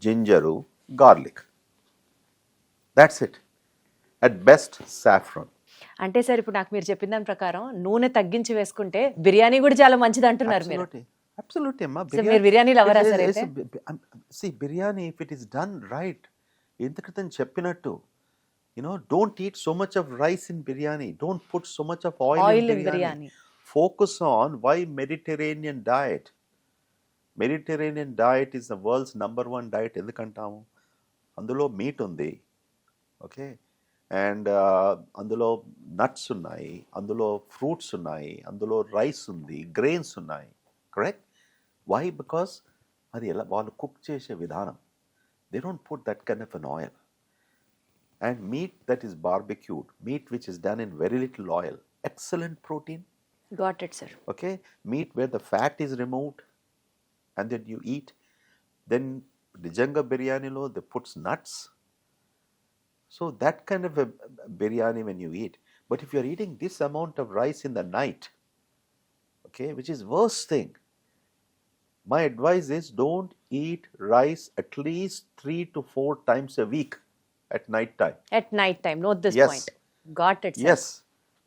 ginger, garlic. that's it. at best saffron. అంటే సార్ ఇప్పుడు నాకు మీరు చెప్పిన దాని ప్రకారం నూనె తగ్గించి వేసుకుంటే బిర్యానీ కూడా చాలా మంచిది అంటున్నారు మీరు. Absolutely, amma. సో మీరు బిర్యానీ లవరా సార్ అయితే? See, biryani, if it is done right, ఇంతకృతం చెప్పినట్టు, don't eat so much of rice in biryani. Don't put so much of oil in biryani. Focus on why Mediterranean diet. Mediterranean diet is the world's number one diet. ఎందుకంటాము? అందులో మీట్ ఉంది, ఓకే, అండ్ అందులో నట్స్ ఉన్నాయి, అందులో ఫ్రూట్స్ ఉన్నాయి, అందులో రైస్ ఉంది, గ్రెయిన్స్ ఉన్నాయి, కరెక్ట్. వై? బికాస్ అది ఎలా వాళ్ళు కుక్ చేసే విధానం. They don't put that kind of an oil. And meat that is barbecued, meat which is done in very little oil, excellent protein. Got it sir. Okay, meat where the fat is removed and then you eat. Then నిజంగా బిర్యానీలో they puts nuts. So that kind of a biryani when you eat. But if you're eating this amount of rice in the night, okay, which is worst thing, my advice is don't eat rice at least 3 to 4 times a week at night time. At night time, note this Yes. point. Got it sir. Yes.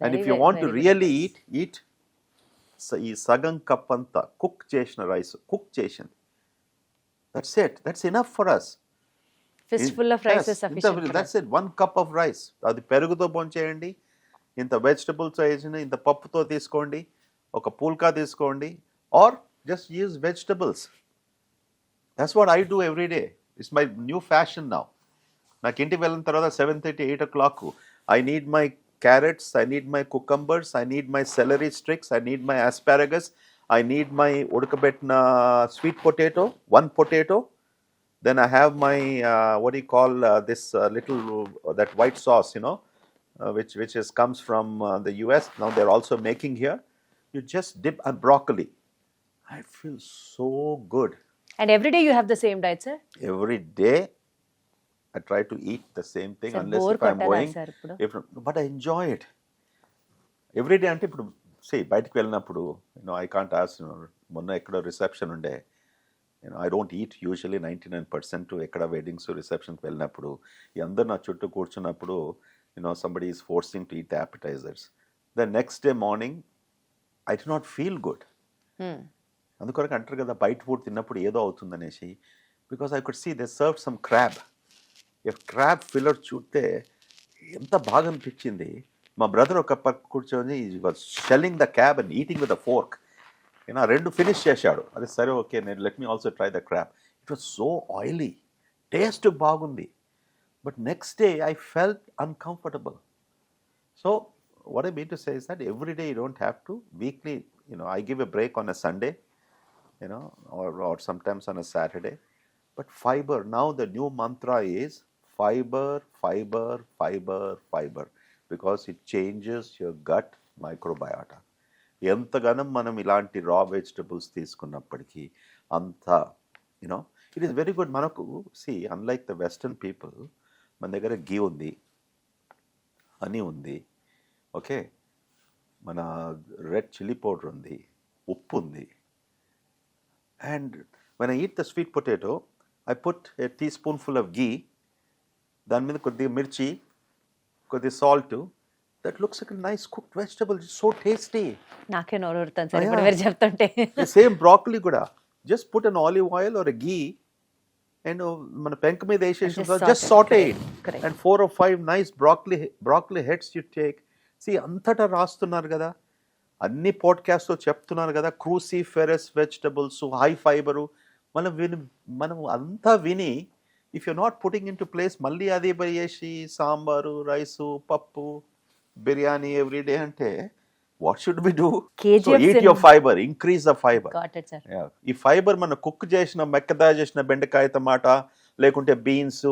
And if you want to really eat ఈ సగం కప్ అంతా కుక్ చేసిన రైస్, కుక్ చేసింది. That's it. That's enough for us. Fistful of rice is sufficient. That's it. 1 cup of rice. అది పెరుగుతో పొంచేయండి, ఇంత వెజిటబుల్స్ వేసిన, ఇంత పప్పుతో తీసుకోండి, ఒక పూల్కా తీసుకోండి, or just use vegetables. That's what I do every day. It's my new fashion now. నాకు ఇంటికి వెళ్ళిన తర్వాత 7:30, 8 o'clock I need my carrots, I need my cucumbers, I need my celery sticks, I need my asparagus, I need my ఉడకబెట్టిన sweet potato, 1 potato. Then I have my what do you call this little that white sauce, which comes from the US. Now they're also making here. You just dip and broccoli. I feel so good. And every day you have the same diet, sir? Every day I try to eat the same thing, sir, unless if I'm going. But I enjoy it. Every day ante ippudu see bayatiki vellinappudu, I can't ask, monna ekkado reception unde. I don't eat usually 99% ఎక్కడ వెడ్డింగ్స్ రిసెప్షన్కి వెళ్ళినప్పుడు ఈ అందరు నా చుట్టూ కూర్చున్నప్పుడు somebody is forcing to eat the appetizers. The next day morning I do not feel good. అందుకొరకు అంటారు కదా బయట ఫుడ్ తిన్నప్పుడు ఏదో అవుతుందనేసి. Because I could see they served some crab. Crab filler చూస్తే ఎంత బాగా అనిపించింది. మా బ్రదర్ ఒక పక్క కూర్చొని shelling the crab and eating with the fork. రెండు ఫినిష్ చేశాడు. అదే సరే ఓకే, నేను let me also try the crab. It was so oily, taste బాగుంది, but next day I felt uncomfortable. So what I mean to say is that every day you don't have two weekly, I give a break on a Sunday, or sometimes on a Saturday. But fiber, now the new mantra is fiber, fiber, fiber, fiber, because it changes your gut microbiota. ఎంతగానో మనం ఇలాంటి రా వెజిటబుల్స్ తీసుకున్నప్పటికీ అంత ఇట్ ఈస్ వెరీ గుడ్. మనకు అన్లైక్ ద వెస్టర్న్ పీపుల్, మన దగ్గర గీ ఉంది, హనీ ఉంది, ఓకే, మన రెడ్ చిల్లీ పౌడర్ ఉంది, ఉప్పు ఉంది. And when I eat the sweet potato, I put a teaspoonful of ghee, దాని మీద కొద్దిగా మిర్చి, కొద్దిగా salt. That looks like nice cooked vegetable, so tasty. నాకే నోరు ఊరుతుంది సార్ ఇప్పుడు మీరు చెప్తుంటే. సేమ్ బ్రాకలీ కూడా just put an olive oil or a ghee and మన పెంక మీద వేసేసిన just sauteed and 4 or 5 nice broccoli heads you take. అంతటా రాస్తున్నారు కదా, అన్ని పాడ్కాస్ట్లో చెప్తున్నారు కదా, క్రూసిఫెరస్ వెజిటబుల్స్, హై ఫైబరు. మనం అంతా విని if you not putting in to place, మళ్ళీ అదే వేసి సాంబారు, రైసు, పప్పు, బిర్యానీ ఎవ్రీడే అంటే what should be do? Eat your fibre, increase the fibre. ఈ ఫైబర్ మనం కుక్ చేసిన, మెక్కదా చేసిన బెండకాయ, టమాటా, లేకుంటే బీన్స్,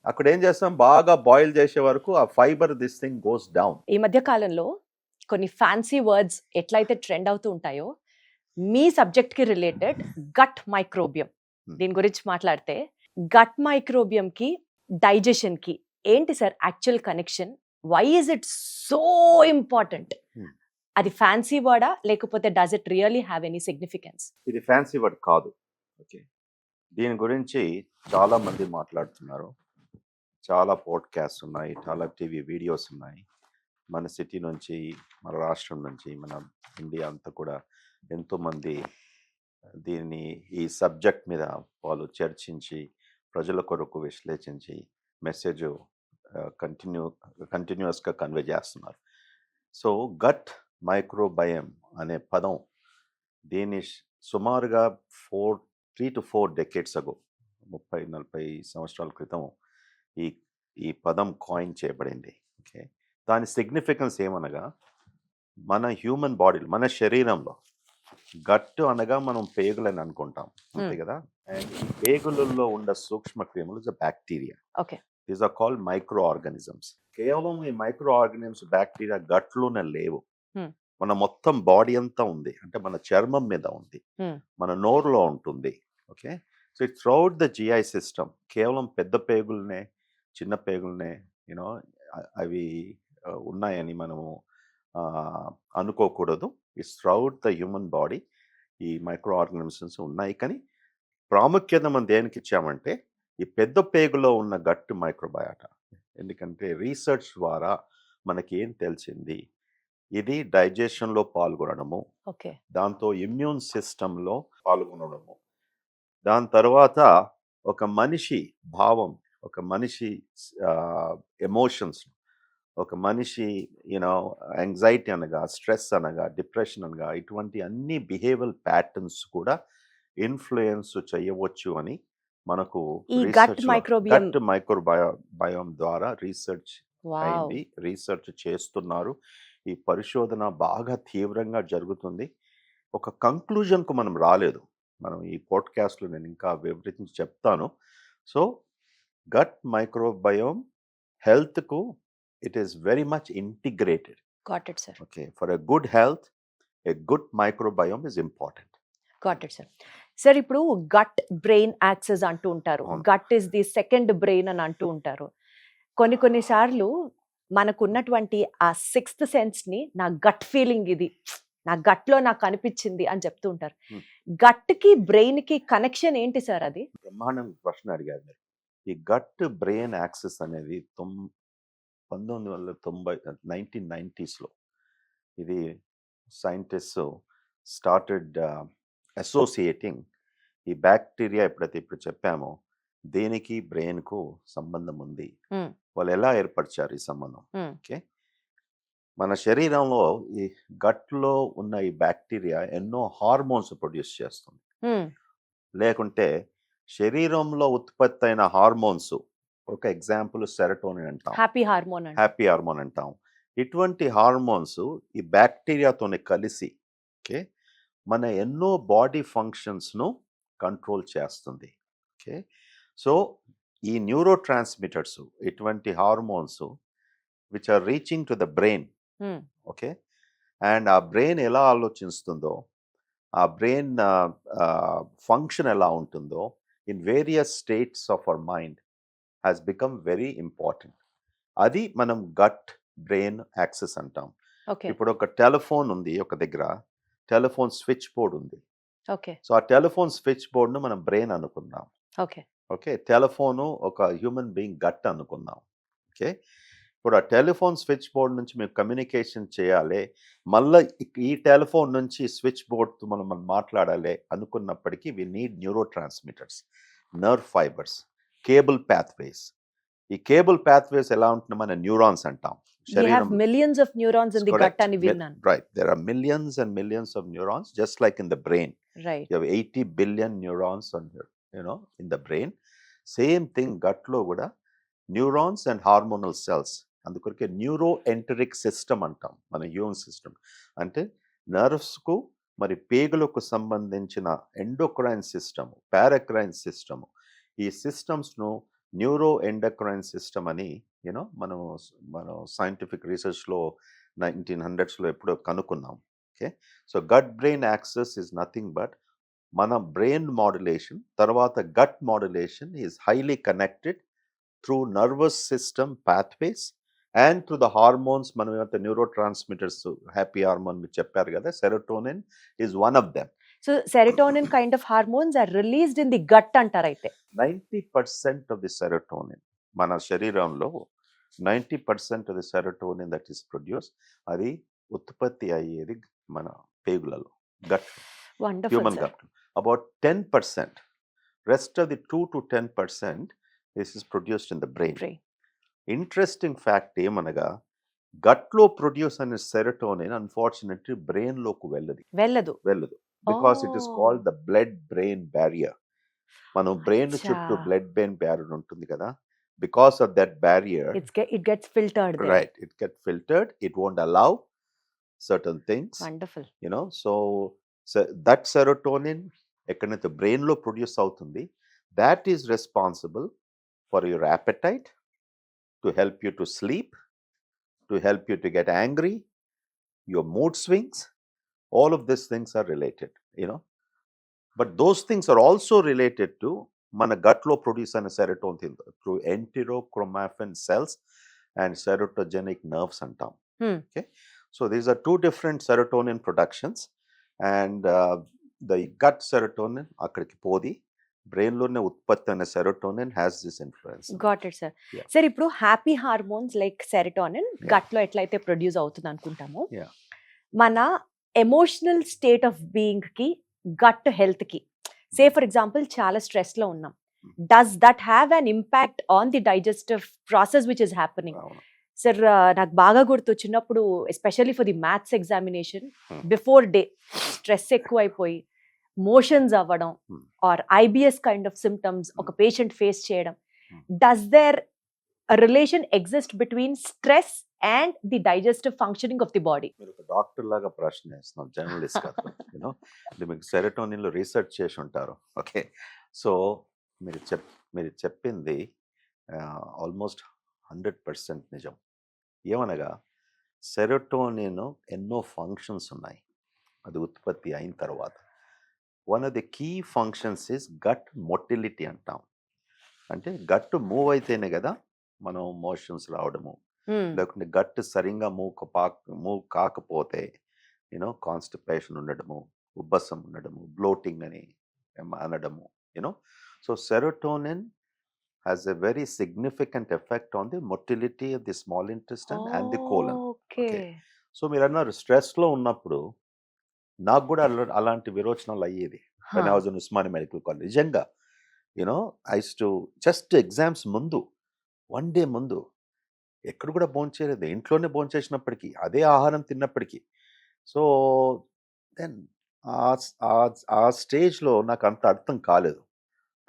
అక్కడ ఏం చేస్తాం, బాగా బాయిల్ చేసే వరకు ఆ fibre this thing goes down. ఈ మధ్య కాలంలో కొన్ని ఫ్యాన్సీ వర్డ్స్ ఎట్లయితే ట్రెండ్ అవుతూ ఉంటాయో, మీ సబ్జెక్ట్ కి రిలేటెడ్ గట్ మైక్రోబియం, దీని గురించి మాట్లాడితే, గట్ మైక్రోబియం కి డైజెషన్ కి ఏంటి sir actual connection? Why is it so important? అది ఫ్యాన్సీ వర్డా లేకపోతే does it really have any significance? ఇది ఫ్యాన్సీ వర్డ్ కాదు. ఓకే, దీని గురించి చాలా మంది మాట్లాడుతున్నారు, చాలా పాడ్కాస్ట్ ఉన్నాయి, చాలా టీవీ వీడియోస్ ఉన్నాయి. మన సిటీ నుంచి, మన రాష్ట్రం నుంచి, మన ఇండియా అంతా కూడా ఎంతోమంది దీన్ని, ఈ సబ్జెక్ట్ మీద వాళ్ళు చర్చించి, ప్రజల కొరకు విశ్లేషించి మెసేజ్ కంటిన్యూస్గా కన్వే చేస్తున్నారు. సో గట్ మైక్రోబయం అనే పదం, దీన్ని సుమారుగా 3 to 4 decades ago, 30-40 సంవత్సరాల క్రితం ఈ పదం కాయిన్ చేయబడింది. ఓకే, దాని సిగ్నిఫికెన్స్ ఏమనగా, మన హ్యూమన్ బాడీలో, మన శరీరంలో గట్టు అనగా మనం పేగులని అనుకుంటాం, అంతే కదా. అండ్ ఈ పేగులలో ఉన్న సూక్ష్మ క్రిములు bacteria. Okay, these are called microorganisms. కేవలం ఈ మైక్రో ఆర్గానిజమ్స్, బ్యాక్టీరియా గట్లోనే లేవు, మన మొత్తం బాడీ అంతా ఉంది. అంటే మన చర్మం మీద ఉంది, మన నోరులో ఉంటుంది. Okay, so it throughout the GI system. కేవలం పెద్ద పేగులనే, చిన్న పేగులనే యూనో అవి ఉన్నాయని మనము అనుకోకూడదు. It's throughout the human body ఈ మైక్రో ఆర్గానిజమ్స్ ఉన్నాయి. కానీ ప్రాముఖ్యత మనం దేనికి ఇచ్చామంటే, ఈ పెద్ద పేగులో ఉన్న గట్టు మైక్రోబయాటా. ఎందుకంటే రీసెర్చ్ ద్వారా మనకి ఏం తెలిసింది, ఇది డైజెషన్లో పాల్గొనడము, దాంతో ఇమ్యూన్ సిస్టంలో పాల్గొనడము, దాని తర్వాత ఒక మనిషి భావం, ఒక మనిషి ఎమోషన్స్, ఒక మనిషి యాంగ్జైటీ అనగా, స్ట్రెస్ అనగా, డిప్రెషన్ అనగా, ఇటువంటి అన్ని బిహేవియరల్ ప్యాటర్న్స్ కూడా ఇన్ఫ్లుయెన్స్ చేయవచ్చు అని మనకు గట్ మైక్రోబయోమ్ ద్వారా రీసెర్చ్ అయింది. రీసెర్చ్ చేస్తున్నారు. ఈ పరిశోధన బాగా తీవ్రంగా జరుగుతుంది. ఒక కంక్లూజన్కు మనం రాలేదు. మనం ఈ పాడ్కాస్ట్లో నేను ఇంకా వివరించి చెప్తాను. సో గట్ మైక్రోబయోమ్ హెల్త్కు it is very much integrated. Got it sir. Okay, for a good health a good microbiome is important. Got it sir. Sir, ఇప్పుడు గట్ బ్రెయిన్ యాక్సెస్ అంటూ ఉంటారు, gut is the second brain అని అంటూ ఉంటారు. కొన్నిసార్లు మనకున్నటువంటి ఆ 6th సెన్స్ ని, నా గట్ ఫీలింగ్ ఇది, నా గట్లో నాకు అనిపించింది అని చెప్తూ ఉంటారు. గట్ కి బ్రెయిన్ కి కనెక్షన్ ఏంటి సార్? అది బ్రహ్మాండం ప్రశ్న అడిగారు మీరు. ఈ గట్ బ్రెయిన్ యాక్సెస్ అనేది 1990s ఇది సైంటిస్ట్ స్టార్టెడ్ అసోసియేటింగ్ ఈ బ్యాక్టీరియా. ఎప్పుడైతే ఇప్పుడు చెప్పామో దేనికి బ్రెయిన్కు సంబంధం ఉంది, వాళ్ళు ఎలా ఏర్పరిచారు ఈ సంబంధం. ఓకే, మన శరీరంలో ఈ గట్లో ఉన్న ఈ బ్యాక్టీరియా ఎన్నో హార్మోన్స్ ప్రొడ్యూస్ చేస్తుంది. లేకుంటే శరీరంలో ఉత్పత్తి అయిన హార్మోన్స్, ఒక ఎగ్జాంపుల్ సెరటోనిన్ అంటాం, హ్యాపీ హార్మోన్ అంటాం. ఇటువంటి హార్మోన్స్ ఈ బ్యాక్టీరియాతోనే కలిసి ఓకే మన ఎన్నో బాడీ ఫంక్షన్స్ను కంట్రోల్ చేస్తుంది. ఓకే, సో ఈ న్యూరో ట్రాన్స్మిటర్స్, ఇటువంటి hormones which are reaching to the brain. Okay, and ఆ బ్రెయిన్ ఎలా ఆలోచిస్తుందో, ఆ బ్రెయిన్ ఫంక్షన్ ఎలా ఉంటుందో, in various states of our mind has become very important. అది మనం గట్ బ్రెయిన్ యాక్సెస్ అంటాం. ఓకే ఇప్పుడు ఒక టెలిఫోన్ ఉంది, ఒక దగ్గర టెలిఫోన్ స్విచ్ బోర్డ్ ఉంది. ఓకే సో ఆ టెలిఫోన్ స్విచ్ బోర్డ్ను మనం బ్రెయిన్ అనుకుందాం. ఓకే ఓకే, టెలిఫోను ఒక హ్యూమన్ బీయింగ్ గట్ అనుకుందాం. ఓకే, ఇప్పుడు ఆ టెలిఫోన్ స్విచ్ బోర్డ్ నుంచి మేము కమ్యూనికేషన్ చేయాలి, మళ్ళీ ఈ టెలిఫోన్ నుంచి స్విచ్ బోర్డ్తో మనం మాట్లాడాలి అనుకున్నప్పటికీ we need neurotransmitters, nerve fibres, cable pathways. ఈ కేబుల్ పాత్వేస్ ఎలా ఉంటుంది, మన న్యూరాన్స్ అంటాం. we have millions of neurons in the gut అని విన్నాను. Right, there are millions and millions of neurons, just like in the brain. Right. You have 80 billion neurons on your, in the brain. Same thing gut లో కూడా న్యూరాన్స్ అండ్ హార్మోనల్ సెల్స్, అందుకొరకే న్యూరో ఎంటరిక్ సిస్టమ్ అంటాం మన హ్యూమన్ సిస్టమ్. అంటే నర్వ్స్కు మరి పేగులకు సంబంధించిన ఎండోక్రైన్ సిస్టమ్, పారాక్రైన్ సిస్టమ్, ఈ సిస్టమ్స్ను న్యూరో ఎండోక్రైన్ సిస్టమ్ అని మనం సైంటిఫిక్ రీసెర్చ్లో 1900s ఎప్పుడో కనుక్కున్నాం. Okay, so gut brain axis is nothing but మన బ్రెయిన్ మాడ్యులేషన్, తర్వాత gut modulation is highly connected through nervous system pathways and through the hormones. మనం ఏమైతే న్యూరో ట్రాన్స్మిటర్స్, హ్యాపీ హార్మోన్ మీరు చెప్పారు కదా, serotonin is one of them. So serotonin kind of hormones are released in the gut అంటారు. అయితే 90% ఆఫ్ ది సెరోటోనిన్ మన శరీరంలో 90% of the serotonin that is produce, అది ఉత్పత్తి అయ్యేది మన పేగులలో, gut, human gut. About 10%, rest of the 2 to 10% this is produced in the brain. Interesting fact ఏమనగా గట్లో ప్రొడ్యూస్ అనే సెరోటోనిన్ అన్ఫార్చునేట్లీ బ్రెయిన్ లోకి వెళ్ళదు because it is called the blood brain barrier. మనం బ్రెయిన్ చుట్టూ బ్లడ్ బ్రెయిన్ బ్యారియర్ ఉంటుంది కదా, because of that barrier it gets filtered there. Right, it gets filtered, it won't allow certain things. Wonderful. So that serotonin ఎక్కడైతే బ్రెయిన్ లో ప్రొడ్యూస్ అవుతుంది, that is responsible for your appetite, to help you to sleep, to help you to get angry, your mood swings. All of these things are related, but those things are also related to మన గట్లో ప్రొడ్యూస్ అయిన serotonin through enterochromaffin cells and serotogenic nerves అంటాం. Okay, so these are 2 different serotonin productions and the gut serotonin అక్కడికి పోది, బ్రెయిన్ లోనే ఉత్పత్తి అయిన serotonin has this influence. Got it sir. Sir ఇప్పుడు happy hormones like serotonin gut లో ఎట్లయితే ప్రొడ్యూస్ అవుతుంది అనుకుంటామో, మన ఎమోషనల్ స్టేట్ ఆఫ్ బీయింగ్ కి, గట్ హెల్త్ కి, సే ఫర్ ఎగ్జాంపుల్ చాలా స్ట్రెస్ లో ఉన్నాం, does that have an impact on the digestive process which is happening? Sir నాకు బాగా గుర్తు, చిన్నప్పుడు especially for the maths examination before day stress ఎక్కువైపోయి మోషన్స్ అవ్వడం or IBS kind of symptoms ఒక పేషెంట్ ఫేస్ చేయడం, does there relation exist between stress and the digestive functioning of the body? మీరు ఒక డాక్టర్ లాగా ప్రశ్న వేస్తున్నాం, జర్నలిస్ట్ కాదు. మీకు సెరోటోనిన్ లో రీసెర్చ్ చేసి ఉంటారు. ఓకే, సో మీరు చెప్పింది ఆల్మోస్ట్ 100% నిజం. ఏమనగా సెరోటోనిన్ ఎన్నో ఫంక్షన్స్ ఉన్నాయి అది ఉత్పత్తి అయిన తర్వాత. One of the key functions is gut motility అంటాం. అంటే గట్ మూవ్ అయితేనే కదా మనం మోషన్స్ రావడము, లేకుంటే గట్ సరిగ్గా మూవ్ కాకపోతే కాన్స్టిపేషన్ ఉండడము, ఉబ్బసం ఉండడము, బ్లోటింగ్ అని అనడము. So serotonin has a very significant effect on the motility of the small intestine and the colon. Okay. So మీరు అన్నారు స్ట్రెస్ లో ఉన్నప్పుడు నాకు కూడా అలాంటి విరోచనాలు అయ్యేది. when I was in Usmania Medical College. నిజంగా I used to just exams ముందు 1 day ముందు ఎక్కడ కూడా భోంచేయలేదు, ఇంట్లోనే భోంచేసినప్పటికీ అదే ఆహారం తిన్నప్పటికీ. సో దెన్ ఆ స్టేజ్లో నాకు అంత అర్థం కాలేదు.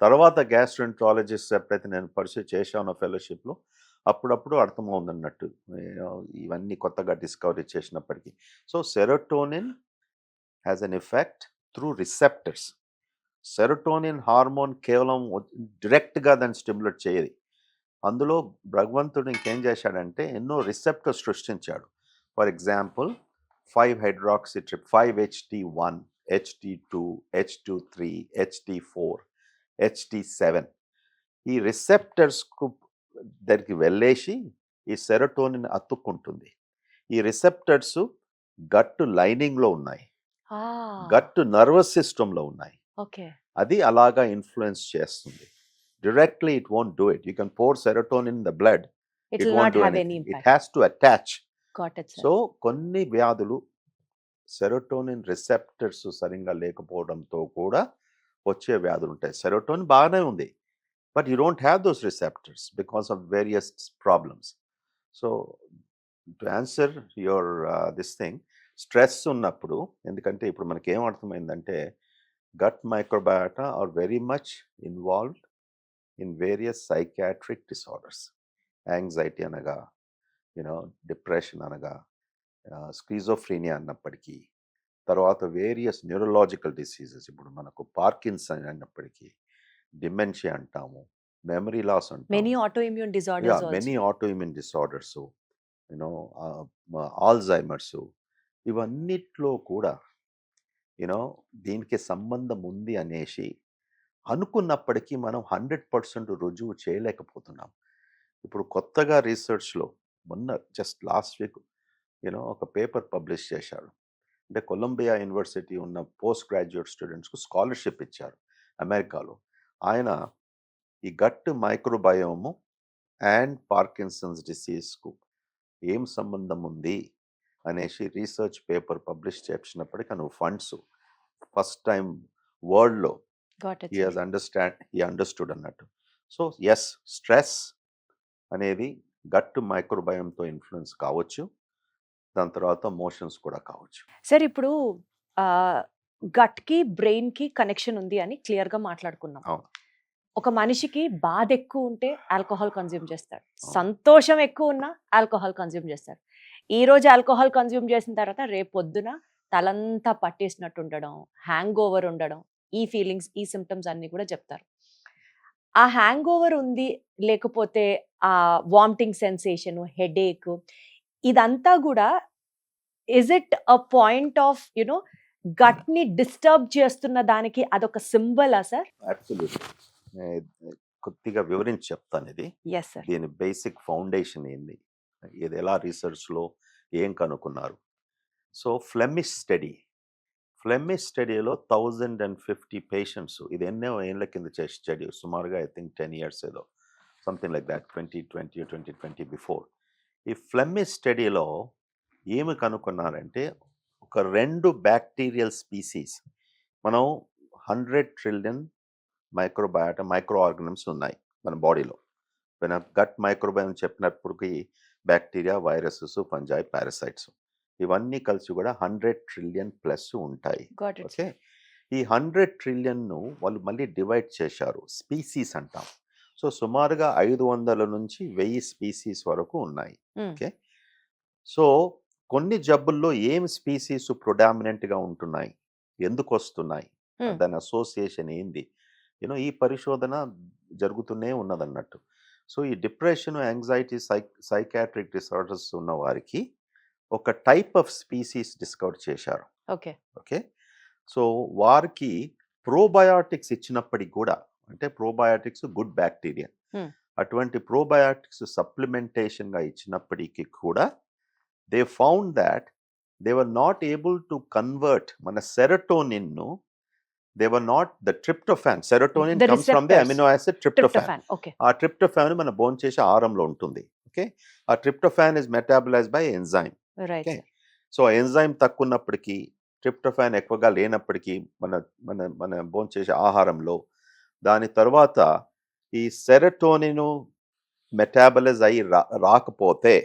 తర్వాత గ్యాస్ట్రోఎంట్రాలజిస్ట్ ఎప్పుడైతే నేను పర్సూ చేశాను ఫెలోషిప్లో, అప్పుడప్పుడు అర్థమవుతుంది అన్నట్టు ఇవన్నీ కొత్తగా డిస్కవరీ చేసినప్పటికీ. So serotonin has an effect through receptors. Serotonin hormone కేవలం డైరెక్ట్గా దాన్ని స్టిమ్యులేట్ చేయదు. అందులో భగవంతుడు ఇంకేం చేశాడంటే ఎన్నో రిసెప్టర్స్ సృష్టించాడు. For example 5-hydroxytryptophan, 5-HT1, HT2, H23, HT4 HT7 ఈ రిసెప్టర్స్కు దగ్గరికి వెళ్ళేసి ఈ సెరోటోనిన్ అతుక్కుంటుంది. ఈ రిసెప్టర్స్ గట్ లైనింగ్లో ఉన్నాయి, గట్ నర్వస్ సిస్టంలో ఉన్నాయి. ఓకే. అది అలాగా ఇన్ఫ్లుయెన్స్ చేస్తుంది. Directly it won't do it. You can pour serotonin in the blood, It it will won't not do have any anything. It impact. has to attach. Got it, sir. So కొన్ని వ్యాధులు సెరోటోనిన్ రిసెప్టర్స్ సరిగ్గా లేకపోవడంతో కూడా వచ్చే వ్యాధులు ఉంటాయి. సెరోటోనిన్ బాగానే ఉంది, but you don't have those receptors because of various problems. So to answer your this thing, stress ఉన్నప్పుడు, ఎందుకంటే ఇప్పుడు మనకి ఏం అర్థమైందంటే gut microbiota are very much involved in various psychiatric disorders. Anxiety అనగా, డిప్రెషన్ అనగా, స్కిజోఫ్రీనియా అన్నప్పటికీ, తర్వాత వేరియస్ న్యూరలాజికల్ డిసీజెస్, ఇప్పుడు మనకు పార్కిన్సన్ అన్నప్పటికీ, డిమెన్షియా అంటాము, మెమరీ లాస్ అంటాము, Many autoimmune disorders also. Many autoimmune disorders, Alzheimer's, ఇవన్నిట్లో కూడా దీనికి సంబంధం ఉంది అనేసి అనుకున్నప్పటికీ మనం 100% రుజువు చేయలేకపోతున్నాం. ఇప్పుడు కొత్తగా రీసెర్చ్లో మొన్న జస్ట్ లాస్ట్ వీక్ ఒక పేపర్ పబ్లిష్ చేశారు. అంటే కొలంబియా యూనివర్సిటీ ఉన్న పోస్ట్ గ్రాడ్యుయేట్ స్టూడెంట్స్కు స్కాలర్షిప్ ఇచ్చారు అమెరికాలో. ఆయన ఈ గట్ మైక్రోబయోము అండ్ పార్కిన్సన్స్ డిసీజ్కు ఏం సంబంధం ఉంది అనేసి రీసెర్చ్ పేపర్ పబ్లిష్ చేసినప్పటికీ నువ్వు ఫండ్స్ ఫస్ట్ టైం వరల్డ్లో Got it, he sir. has understood అన్నట్టు. సో ఎస్, స్ట్రెస్ అనేది గట్ మైక్రోబయోమ్తో ఇన్ఫ్లుయెన్స్ కావచ్చు, దాని తర్వాత మోషన్స్ కూడా కావచ్చు. సార్ ఇప్పుడు గట్ కి బ్రెయిన్ కి కనెక్షన్ ఉంది అని క్లియర్ గా మాట్లాడుకున్నాం. అవును. ఒక మనిషికి బాధ ఎక్కువ ఉంటే ఆల్కహాల్ కన్జ్యూమ్ చేస్తాడు, అవును. సంతోషం ఎక్కువ ఉన్నా ఆల్కహాల్ కన్జ్యూమ్ చేస్తాడు. ఈ రోజు ఆల్కహాల్ కన్జ్యూమ్ చేసిన తర్వాత రేపు పొద్దున తలంతా పట్టేసినట్టు ఉండడం, హ్యాంగ్ ఓవర్ ఉండడం, ఈ ఫీలింగ్స్, ఈ సిమ్టమ్స్ అన్ని కూడా చెప్తారు. ఆ హ్యాంగ్ ఓవర్ ఉంది, లేకపోతే ఆ వామిటింగ్ సెన్సేషన్, హెడేక్, ఇదంతా కూడా is it a point of gut ని డిస్టర్బ్ చేస్తున్న దానికి అదొక సింబలా సార్? అబ్సల్యూట్లీ. కొద్దిగా వివరించి చెప్తాను ఇది. Yes sir. దీని బేసిక్ ఫౌండేషన్ ఏంది, ఇది ఎలా రీసెర్చ్లో ఏం కనుక్కున్నారు. సో ఫ్లెమిష్ స్టడీలో 1050 పేషెంట్స్, ఇది ఎన్నో ఏళ్ళ కింద చేసే స్టడీ, సుమారుగా ఐ థింక్ 10 years ఏదో, సంథింగ్ లైక్ దాట్, 2020 బిఫోర్. ఈ ఫ్లెమిష్ స్టడీలో ఏమి కనుక్కున్నారంటే ఒక 2 బ్యాక్టీరియల్ స్పీసీస్, మనం 100 trillion మైక్రోబయాటా మైక్రో ఆర్గనిజమ్స్ ఉన్నాయి మన బాడీలో. మన గట్ మైక్రోబయోమ్ చెప్పినప్పటికీ బ్యాక్టీరియా, వైరసెస్, ఫంజై, పారాసైట్స్, ఇవన్నీ కలిసి కూడా 100 trillion ప్లస్ ఉంటాయి. Got it. ఓకే. ఈ 100 trillion వాళ్ళు మళ్ళీ డివైడ్ చేశారు, స్పీసీస్ అంటాం. సో సుమారుగా 500 నుంచి 1000 స్పీసీస్ వరకు ఉన్నాయి. ఓకే. సో కొన్ని జబ్బుల్లో ఏం స్పీసీస్ ప్రొడామినెంట్గా ఉంటున్నాయి, ఎందుకు వస్తున్నాయి, దాని అసోసియేషన్ ఏంది, ఈ పరిశోధన జరుగుతూనే ఉన్నదన్నట్టు. సో ఈ డిప్రెషన్, యాంగ్జైటీ, సైకాట్రిక్ డిసార్డర్స్ ఉన్న వారికి ఒక టైప్ ఆఫ్ స్పీసీస్ డిస్కవర్ చేశారు. ఓకే. ఓకే. సో వారికి ప్రోబయాటిక్స్ ఇచ్చినప్పటికి కూడా, అంటే ప్రోబయాటిక్స్ గుడ్ బ్యాక్టీరియా, అటువంటి ప్రోబయాటిక్స్ సప్లిమెంటేషన్గా ఇచ్చినప్పటికీ కూడా they found that they were not able to convert మన సెరటోనిన్ను. They were not the tryptophan. Serotonin comes from the amino acid tryptophan. Okay. ఆ tryptophan మన బోన్ చేసే ఆహారంలో ఉంటుంది. ఓకే. ఆ tryptophan is metabolized by enzyme. Right. Okay. So enzyme తక్కువ ఉన్నప్పటికీ, tryptophan ఎక్కువగా లేనప్పటికీ మన మన మన బోన్ చేసే ఆహారంలో, దాని తర్వాత ఈ సెరటోనిన్ మెటాబలైజ్ అయ్యి రాకపోతే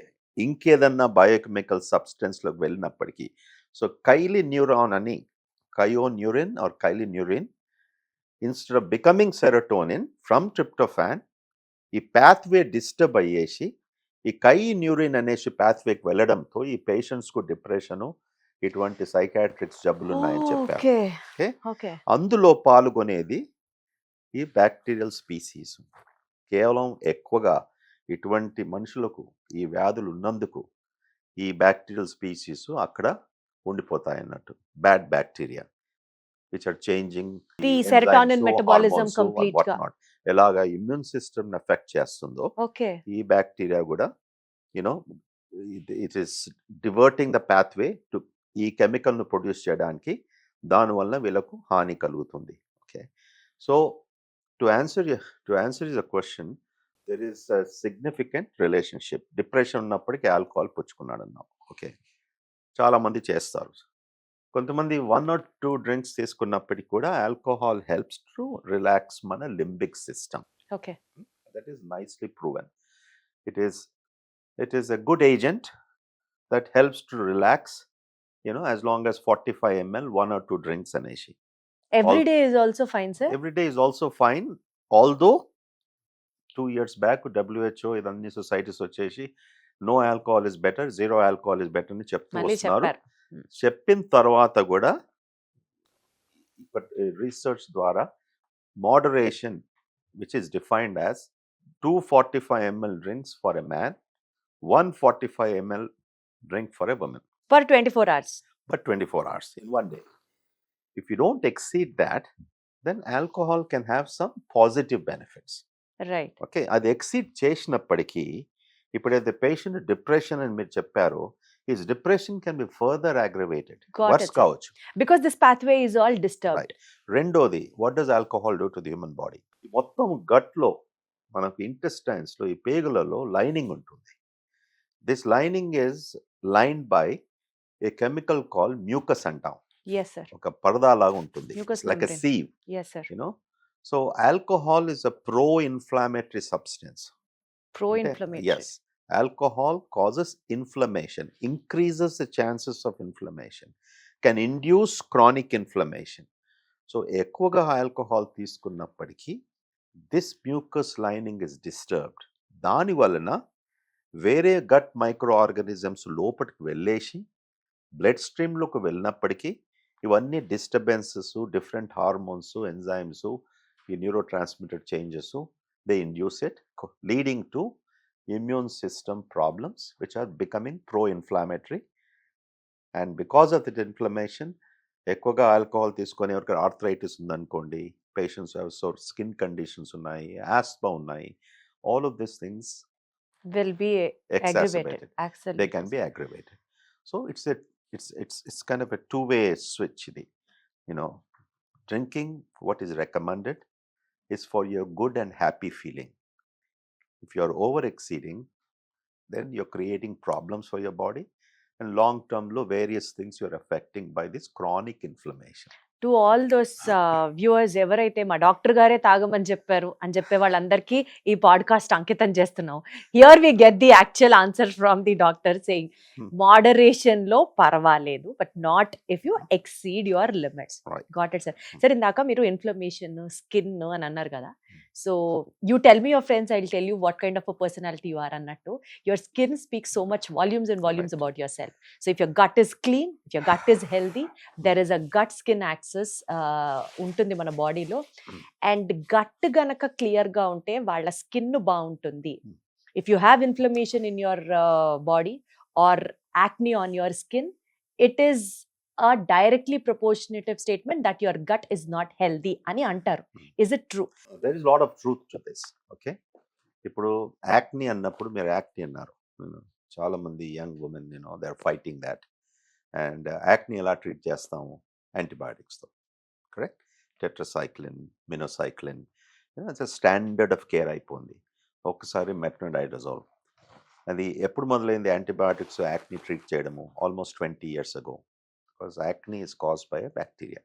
ఇంకేదన్నా బయోకెమికల్ సబ్స్టెన్స్లోకి వెళ్ళినప్పటికీ, సో కైలిన్యూరాన్ అని, kyoneurin or kylinurin, instead of becoming serotonin from tryptophan, ఈ pathway disturb అయ్యేసి ఈ kynurin అనేసి pathwayకి వెళ్ళడంతో ఈ పేషెంట్స్కు డిప్రెషను, ఇటువంటి సైకాట్రిక్స్ జబ్బులు ఉన్నాయని చెప్పారు. ఓకే. అందులో పాల్గొనేది ఈ బ్యాక్టీరియల్ స్పీసీస్. కేవలం ఎక్కువగా ఇటువంటి మనుషులకు ఈ వ్యాధులు ఉన్నందుకు ఈ బ్యాక్టీరియల్ స్పీసీస్ అక్కడ ఉండిపోతాయి అన్నట్టు, bad bacteria. which are changing The enzymes, serotonin metabolism hormones, and complete గా. whatnot. ఎలాగా ఇమ్యూన్ సిస్టమ్ ఎఫెక్ట్ చేస్తుందో ఓకే. ఈ బ్యాక్టీరియా కూడా you know it is diverting the pathway to ఈ కెమికల్ ను ప్రొడ్యూస్ చేయడానికి, దానివల్ల వీళ్ళకు హాని కలుగుతుంది. Okay, so to answer the question, there is a significant relationship. Depression ఉన్నప్పటికీ ఆల్కహాల్ పుచ్చుకున్నాడు అన్నాం. ఓకే, చాలా మంది చేస్తారు. కొంతమంది 1 or 2 డ్రింక్స్ తీసుకున్నప్పటికీ కూడా ఆల్కహాల్ హెల్ప్స్ టు రిలాక్స్ మన limbic system. Okay. That is nicely proven. It is a good agent that helps to relax, as long as 45 ml, 1 or 2 drinks అనేసి. Every day is also fine sir. Every day is also fine, although 2 years back WHO ఇదన్నీ సొసైటీస్ వచ్చేసి no alcohol is better, zero alcohol is better అని చెప్తూ మళ్ళీ వస్తున్నారు. చెప్పారు. చెప్పిన తర్వాత కూడా రీసెర్చ్ ద్వారా moderation, which is defined as 245 ml drinks for a man, 145 ml drink for a woman, for 24 hours. but 24 hours in one day. If you don't exceed that, then alcohol can have some positive benefits. Right. Okay, అది ఎక్సీడ్ చేసినప్పటికీ ఇప్పుడైతే పేషెంట్ డిప్రెషన్ అని మీరు చెప్పారో, his depression can be further aggravated, Got worse it, sir. కావచ్చు. Because this pathway is all disturbed. Right. రెండోది, what does alcohol do to the human body? మొత్తం గట్లో, మనకు ఇంటెస్టైన్స్ లో, ఈ పేగులలో లైనింగ్ ఉంటుంది. This lining is lined by a chemical call mucus అంటాం. Yes sir. ఒక పరదా లాగా ఉంటుంది, Mucous like a membrane. Sieve. Yes sir. So alcohol is a pro-inflammatory substance. Pro Okay? Inflammatory. Yes, alcohol causes inflammation, increases the chances of inflammation, can induce chronic inflammation. So ఎక్కువగా ఆల్కహాల్ తీసుకున్నప్పటికీ this mucous lining is disturbed. దాని వలన వేరే గట్ మైక్రో ఆర్గానిజమ్స్ లోపలికి వెళ్ళేసి బ్లడ్ స్ట్రీమ్లోకి వెళ్ళినప్పటికీ ఇవన్నీ డిస్టర్బెన్సెస్, డిఫరెంట్ హార్మోన్స్, ఎంజైమ్స్, ఈ neuro transmitter changes, they induce it, leading to immune system problems which are becoming pro-inflammatory. And because of that inflammation, ఎక్కువగా ఆల్కహాల్ తీసుకొని ఎవరికి ఆర్థరైటిస్ ఉందనుకోండి, patients have so skin conditions ఉన్నాయి, ఆస్మా ఉన్నాయి, all of these things will be exacerbated. Aggravated. They can be aggravated. So it's kind of a two-way switch. Drinking, what is recommended is for your good and happy feeling. If you are over exceeding, then you're creating problems for your body, and long term lo various things you're affecting by this chronic inflammation. To all those viewers, ఎవరైతే మా డాక్టర్ గారే తాగమని చెప్పారు అని చెప్పే వాళ్ళందరికీ ఈ పాడ్కాస్ట్ అంకితం చేస్తున్నాం. Here we get the actual answer from the doctor saying moderation లో పర్వాలేదు, but not if you exceed your limits. Right. Got it sir. Sir, ఇందాక మీరు ఇన్ఫ్లమేషన్, స్కిన్ అని అన్నారు కదా. So you tell me your friends, I will tell you what kind of a personality you are అన్నట్టు. Your skin speaks so much volumes and volumes about yourself. So if your gut is clean, if your gut is healthy, there is a gut skin access ఉంటుంది మన బాడీలో. అండ్ గట్ గనక క్లియర్ గా ఉంటే వాళ్ళ స్కిన్ బాగుంటుంది. If you have inflammation in your body or acne on your skin, it is a directly proportionative statement that your gut is not healthy అని అంటారు. Is it true? There is a lot of truth to this. Okay, ఇప్పుడు యాక్ని అన్నప్పుడు మీరు యాక్ని అన్నారు, చాలా మంది young women they are fighting that. And acne ఎలా ట్రీట్ చేస్తాము? యాంటీబయాటిక్స్తో, correct? Tetracycline, minocycline, it's standard of care అయిపోయింది. ఒక్కసారి మెట్రోడైడజోల్, అది ఎప్పుడు మొదలైంది యాంటీబయాటిక్స్ యాక్ని ట్రీట్ చేయడము? Almost 20 years ago. Because acne is caused by a bacteria.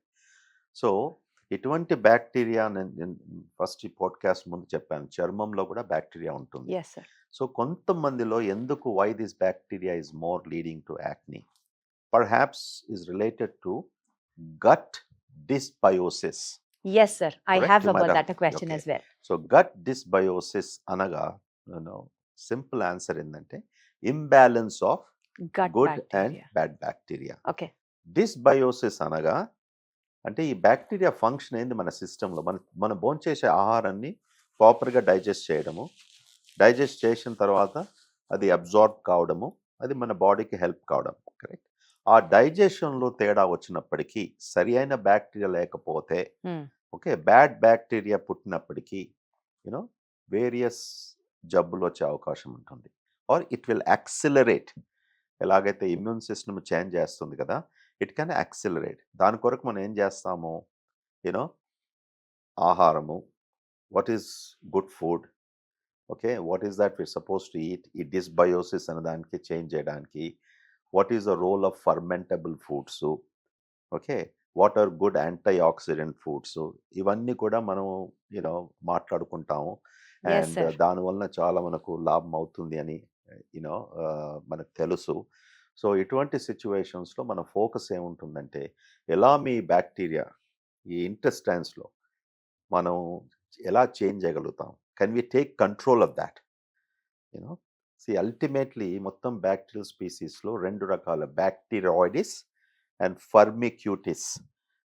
So ఇటువంటి బ్యాక్టీరియా, నేను ఫస్ట్ ఈ పాడ్కాస్ట్ ముందు చెప్పాను, చర్మంలో కూడా బ్యాక్టీరియా ఉంటుంది. Yes, sir. సో కొంతమందిలో ఎందుకు why this bacteria is more leading to acne, perhaps is related to gut dysbiosis. Yes, sir. I Correct, have about madam? that a question Okay. as well. So gut dysbiosis అనగా సింపుల్ ఆన్సర్ ఏంటంటే imbalance of Gut good and bacteria. Bad bacteria. Okay. Dysbiosis అనగా అంటే ఈ బ్యాక్టీరియా ఫంక్షన్ ఏంది మన సిస్టంలో, మన భోంచేసే ఆహారాన్ని ప్రాపర్గా డైజెస్ట్ చేయడము, డైజెస్ట్ చేసిన తర్వాత అది అబ్జార్బ్ కావడము, అది మన బాడీకి హెల్ప్ కావడం, కరెక్ట్? ఆ డైజెషన్లో తేడా వచ్చినప్పటికీ సరి అయిన బ్యాక్టీరియా లేకపోతే Hmm. ఓకే బ్యాడ్ బ్యాక్టీరియా పుట్టినప్పటికీ యూనో వేరియస్ జబ్బులు వచ్చే అవకాశం ఉంటుంది ఆర్ ఇట్ విల్ యాక్సిలరేట్. ఎలాగైతే ఇమ్యూన్ సిస్టమ్ చేంజ్ చేస్తుంది కదా, ఇట్ కెన్ యాక్సిలరేట్. దాని కొరకు మనం ఏం చేస్తాము, యూనో ఆహారము, what is good food, okay what is that we're suppose to eat, ఈ డిస్బయోసిస్ అనే దానికి చేంజ్ చేయడానికి, what is the role of fermentable foods, okay what are good antioxidant foods, ఇవన్నీ కూడా మనం యూనో మాట్లాడుకుంటాము. Yes, and sir. దానివలన చాలా మనకు లాభం అవుతుంది అని యూనో మనకు తెలుసు. సో ఇటువంటి సిచ్యువేషన్స్లో మన ఫోకస్ ఏముంటుందంటే ఎలా మీ బ్యాక్టీరియా ఈ ఇంటెస్టైన్స్లో మనం ఎలా చేంజ్ చేయగలుగుతాం, can we take control of that you know. See ultimately మొత్తం బ్యాక్టీరియల్ స్పీసీస్లో రెండు రకాల bacteroidetes and firmicutes,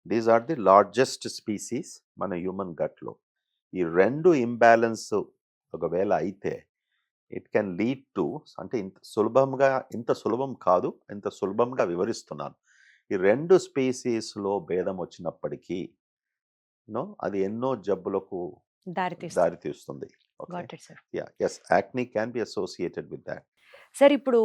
these are the largest species మన హ్యూమన్ గట్లో. ఈ రెండు ఇంబ్యాలెన్స్ ఒకవేళ అయితే ఇట్ కెన్ లీడ్ టు, అంటే ఇంత సులభం కాదు, ఇంత సులభంగా వివరిస్తున్నాను. ఈ రెండు స్పీసీస్లో భేదం వచ్చినప్పటికీ అది ఎన్నో జబ్బులకు దారితీస్తుంది. Got it, sir. Yes, acne can be associated with that. Sir ఇప్పుడు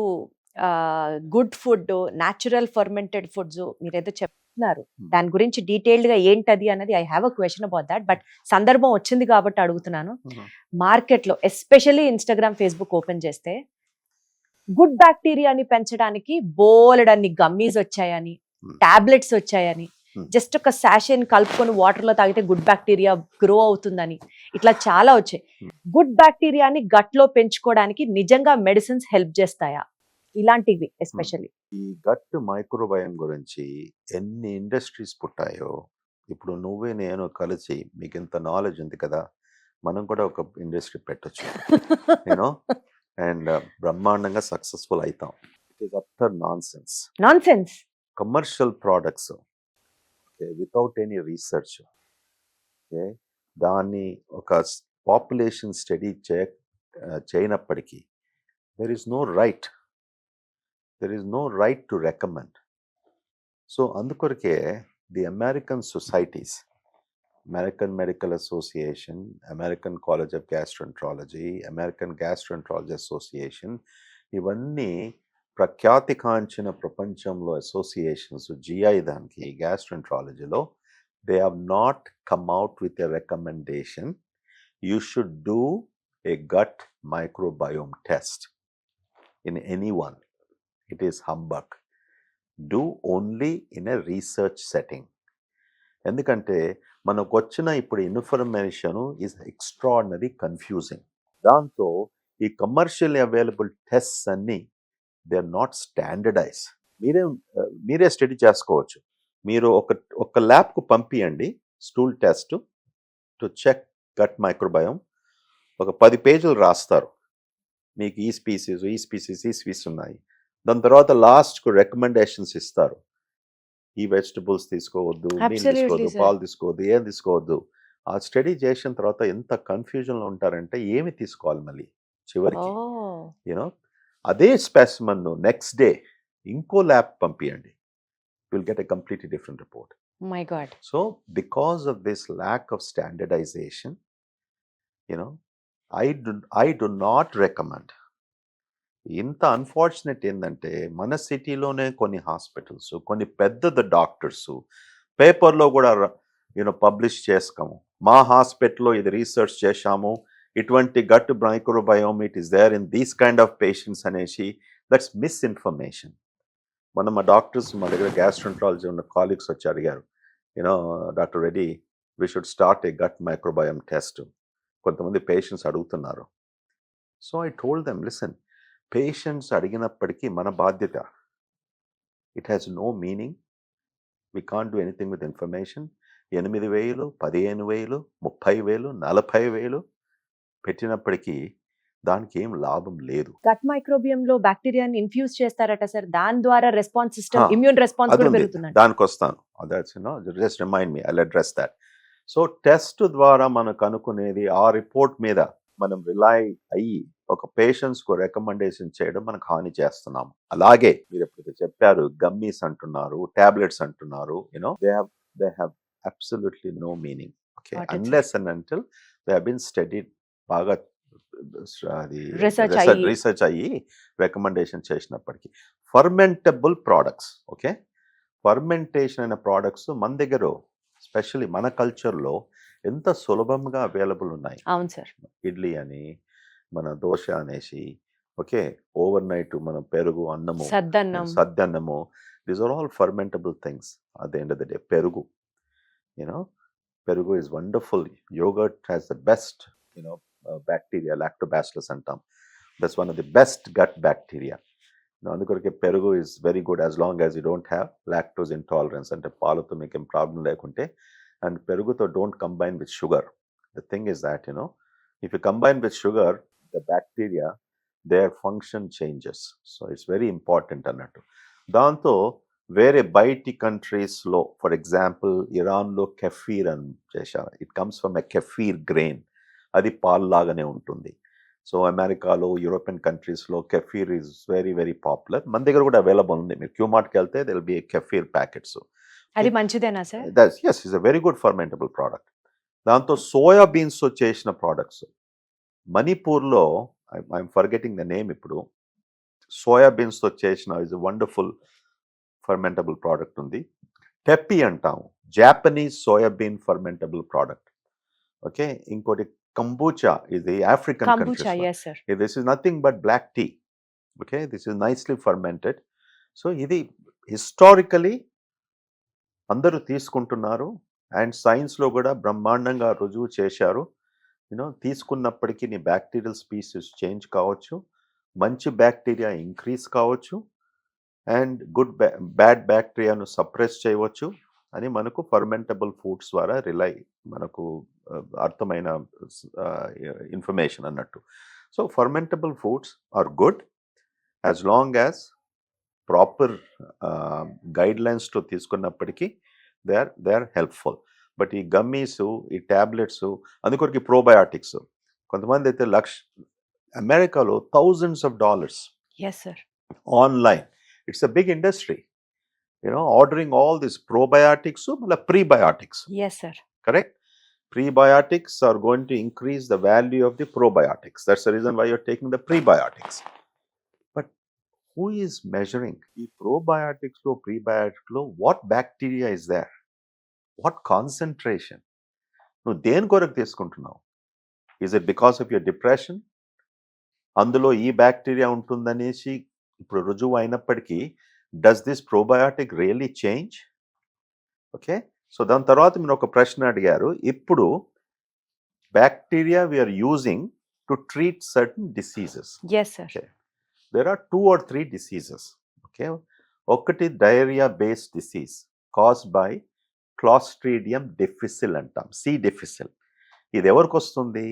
good food, natural fermented foods మీరేదో చెప్తున్నారు, దాని గురించి డీటెయిల్డ్ గా ఏంటది అన్నది I have a question about that. But సందర్భం వచ్చింది కాబట్టి అడుగుతున్నాను. మార్కెట్ లో ఎస్పెషల్లీ ఇన్స్టాగ్రామ్, ఫేస్బుక్ ఓపెన్ చేస్తే గుడ్ బ్యాక్టీరియాని పెంచడానికి బోలెడన్ని గమ్మీస్ వచ్చాయని, టాబ్లెట్స్ వచ్చాయని, జస్ట్ ఒక శాషేని కలుపుకొని వాటర్ లో తాగితే గుడ్ బ్యాక్టీరియా గ్రో అవుతుందని, ఇట్లా చాలా వచ్చాయి. గుడ్ బ్యాక్టీరియాని గట్ లో పెంచుకోవడానికి నిజంగా మెడిసిన్స్ హెల్ప్ చేస్తాయా? ఇలాంటివి ఎస్పెషల్లీ ఈ గట్ మైక్రోబయోమ్ గురించి ఎన్ని ఇండస్ట్రీస్ పుట్టాయో, ఇప్పుడు నువ్వే నేను కలిసి మీకు ఇంత నాలెడ్జ్ ఉంది కదా, మనం కూడా ఒక ఇండస్ట్రీ పెట్టొచ్చు యూనో అండ్ బ్రహ్మాండంగా సక్సెస్ఫుల్ అవుతాం. It is utter nonsense. Commercial products without any research, దాన్ని ఒక పాపులేషన్ స్టడీ చేయనప్పటికీ there is no right to recommend. So అందుకొరకే the American societies, American Medical Association, American College of Gastroenterology, American Gastroenterology Association, ఇవన్నీ ప్రఖ్యాతికాంచిన ప్రపంచంలో అసోసియేషన్స్ జిఐ దానికి గ్యాస్ట్రోఎంట్రాలజీలో, they have not come out with a recommendation you should do a gut microbiome test in any one. It is humbug. Do only in a research setting. ఎందుకంటే మనకు వచ్చిన ఇప్పుడు ఇన్ఫర్మేషన్ ఈజ్ ఎక్స్ట్రాడినరీ కన్ఫ్యూజింగ్. దాంతో ఈ కమర్షియల్ అవైలబుల్ టెస్ట్స్ అన్నీ దే ఆర్ నాట్ స్టాండర్డైజ్. మీరే స్టడీ చేసుకోవచ్చు. మీరు ఒక ల్యాబ్కు పంపియండి stool test to check gut microbiome. ఒక 10 పేజీలు రాస్తారు, మీకు ఈ స్పీసీస్ ఉన్నాయి. దాని తర్వాత లాస్ట్కు రికమెండేషన్స్ ఇస్తారు. ఈ వెజిటబుల్స్ తీసుకోవద్దు, మీల్ తీసుకోవద్దు, పాలు తీసుకోవద్దు, ఏం తీసుకోవద్దు. ఆ స్టడీ చేసిన తర్వాత ఎంత కన్ఫ్యూజన్లో ఉంటారంటే ఏమి తీసుకోవాలి మళ్ళీ చివరికి యూనో. అదే స్పెసిమన్ నెక్స్ట్ డే ఇంకో ల్యాబ్ పంపియండి, will get a completely different report. My god. So because of this lack of standardization you know I do not recommend. ఇంత అన్ఫార్చునేట్ ఏంటంటే మన సిటీలోనే కొన్ని హాస్పిటల్స్, కొన్ని పెద్ద డాక్టర్స్ పేపర్లో కూడా పబ్లిష్ చేస్తాము, మా హాస్పిటల్లో ఇది రీసెర్చ్ చేశాము, ఇటువంటి gut microbiome it is there in these kind of patients అనేసి. That's misinformation. మన మా డాక్టర్స్, మా దగ్గర గ్యాస్ట్రోఎంట్రాలజీ ఉన్న కాలీగ్స్ వచ్చి అడిగారు, doctor Reddy we should start a gut microbiome test. కొంతమంది పేషెంట్స్ అడుగుతున్నారు. So I told them, listen, patients అడిగినప్పటికీ మన బాధ్యత. It has no meaning. We can't do anything with information. 8,000, 15,000, 30,000, 40,000 పెట్టినప్పటికీ దానికి ఏం లాభం లేదు. గట్ మైక్రోబియం లో బ్యాక్టీరియాని ఇన్ఫ్యూజ్ చేస్తారట సార్, దాని ద్వారా రెస్పాన్స్ సిస్టమ్, ఇమ్యూన్ రెస్పాన్స్ కూడా పెరుగుతుంది. దానికి వస్తాను. Just remind me, I will address that. So test ద్వారా మనకు అనుకునేది ఆ రిపోర్ట్ మీద మనం రిలై అయ్యి ఒక పేషెంట్స్ కు రికమెండేషన్ చేయడం మనకు హాని చేస్తున్నాం. అలాగే మీరు ఎప్పుడైతే చెప్పారు గమ్మీస్ అంటున్నారు, టాబ్లెట్స్ అంటున్నారు, they have absolutely no meaning. Okay, Got it, sir. Unless and until they have been studied, బాగా అది Research రీసెర్చ్ అయ్యి రికమెండేషన్ చేసినప్పటికీ ఫర్మెంటబుల్ ప్రోడక్ట్స్, ఓకే, ఫర్మెంటేషన్ అయిన ప్రోడక్ట్స్ మన దగ్గర స్పెషల్లీ మన కల్చర్లో ఎంత సులభంగా అవైలబుల్ ఉన్నాయి. అవును సార్. ఇడ్లీ అని, మన దోశ అనేసి, ఓకే, ఓవర్ నైట్ మనం పెరుగు, అన్నము, సద్దన్నము, these are all fermentable things. At the end of the day పెరుగు is wonderful. Yogurt has the best bacteria, lactobacillus antam. That's one of the best gut bacteria. అందుకొరకే పెరుగు is very good as long as you don't have lactose intolerance, అంటే పాలతో మీకు ఏం ప్రాబ్లం లేకుంటే. అండ్ పెరుగుతో don't combine with sugar. The thing is that if you combine with sugar, the bacteria, their function changes. So it's very important అన్నట్టు. దాంతో వేరే బయటి కంట్రీస్లో, ఫర్ ఎగ్జాంపుల్ ఇరాన్లో కెఫీర్ అని చేశారు. It comes from a kefir grain. అది పాల్లాగానే ఉంటుంది. సో అమెరికాలో, యూరోపియన్ కంట్రీస్లో kefir is very very popular. మన దగ్గర కూడా అవైలబుల్ ఉంది. మీరు క్యూమార్ట్కి వెళ్తే there will be kefir packets. అది మంచిదేనా sir? Yes, is a very good fermentable product. దాంతో సోయా బీన్స్తో చేసిన ప్రోడక్ట్స్, మణిపూర్లో ఐఎమ్ ఫర్గెటింగ్ ద నేమ్ ఇప్పుడు, సోయా బీన్స్తో చేసిన ఇస్ వండర్ఫుల్ ఫర్మెంటబుల్ ప్రోడక్ట్ ఉంది. టెప్పి అంటాం, Japanese soybean fermentable product. Okay, ఇంకోటి కంబూచా, ఇది African countries. This is nothing but black tea. Okay, this is nicely fermented. So ఇది హిస్టారికలీ అందరూ తీసుకుంటున్నారు. అండ్ సైన్స్లో కూడా బ్రహ్మాండంగా రుజువు చేశారు. తీసుకున్నప్పటికీ నీ బ్యాక్టీరియల్ స్పీసీస్ చేంజ్ కావచ్చు, మంచి బ్యాక్టీరియా ఇంక్రీజ్ కావచ్చు, అండ్ బ్యాడ్ బ్యాక్టీరియాను సప్రెస్ చేయవచ్చు అని మనకు ఫర్మెంటబుల్ ఫుడ్స్ ద్వారా మనకు అర్థమైన ఇన్ఫర్మేషన్ అన్నట్టు. So fermentable foods are good as long as proper గైడ్లైన్స్తో తీసుకున్నప్పటికీ దే ఆర్ హెల్ప్ఫుల్. బట్ ఈ గమ్మీస్, ఈ ట్యాబ్లెట్స్, అందుకొరకు ప్రోబయాటిక్స్, కొంతమంది అయితే అమెరికాలో $1000s online. It's a big industry, ordering all these probiotics, prebiotics. Yes, sir. Correct? Prebiotics are going to increase the value of the probiotics. That's the reason why you're taking the prebiotics. But who is measuring the probiotics lo, prebiotics lo, what bacteria is there? What concentration? No, దేని కొరకు తీసుకుంటున్నావు? Is it because of your depression? అందులో ఈ బ్యాక్టీరియా ఉంటుందనేసి ఇప్పుడు రుజువు అయినప్పటికీ does this probiotic really change? Okay, so దాని తర్వాత మీరు ఒక ప్రశ్న అడిగారు. ఇప్పుడు bacteria we're using to treat certain diseases. There are 2 or 3 diseases. Okay, ఒకటి diarrhoea based disease caused by clostridium difficile అంటాం, సి డిఫిసిల్. ఇది ఎవరికి వస్తుంది?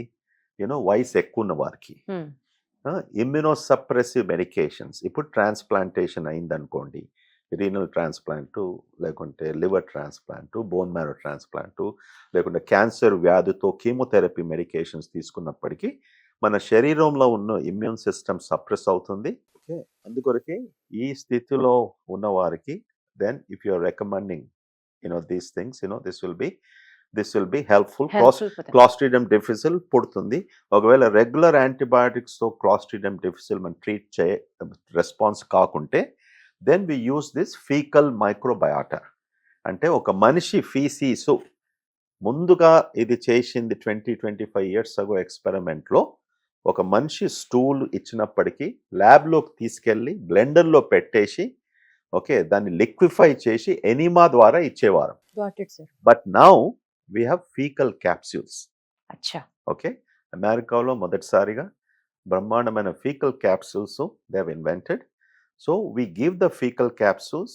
వయసు ఎక్కువ ఉన్న వారికి. ఇమ్యునోసప్రెసివ్ మెడికేషన్స్, ఇప్పుడు ట్రాన్స్ప్లాంటేషన్ అయిందనుకోండి, రీనల్ ట్రాన్స్ప్లాంట్, లేకుంటే liver transplant, bone marrow transplant, లేకుంటే క్యాన్సర్ వ్యాధితో కీమోథెరపీ మెడికేషన్స్ తీసుకున్నప్పటికీ మన శరీరంలో ఉన్న ఇమ్యూన్ సిస్టమ్ సప్రెస్ అవుతుంది. ఓకే, అందుకొరకే ఈ స్థితిలో ఉన్న వారికి then if you are recommending these things, this will be helpful. Clostridium difficile పుడుతుంది. ఒకవేళ రెగ్యులర్ యాంటీబయాటిక్స్తో క్లాస్ట్రిడియం డిఫిసిల్ మనం ట్రీట్ రెస్పాన్స్ కాకుంటే then we use this fecal microbiota. అంటే ఒక మనిషి ఫీసీస్ ముందుగా ఇది చేసింది 20-25 years ago ఎక్స్పెరిమెంట్లో. ఒక మనిషి స్టూల్ ఇచ్చినప్పటికీ ల్యాబ్లోకి తీసుకెళ్ళి బ్లెండర్లో పెట్టేసి, ఓకే, దాన్ని లిక్విఫై చేసి ఎనిమా ద్వారా ఇచ్చేవారు. But now we have fecal capsules. Okay, అమెరికాలో మొదటిసారిగా బ్రహ్మాండమైన faecal capsules they have invented. So we give the fecal capsules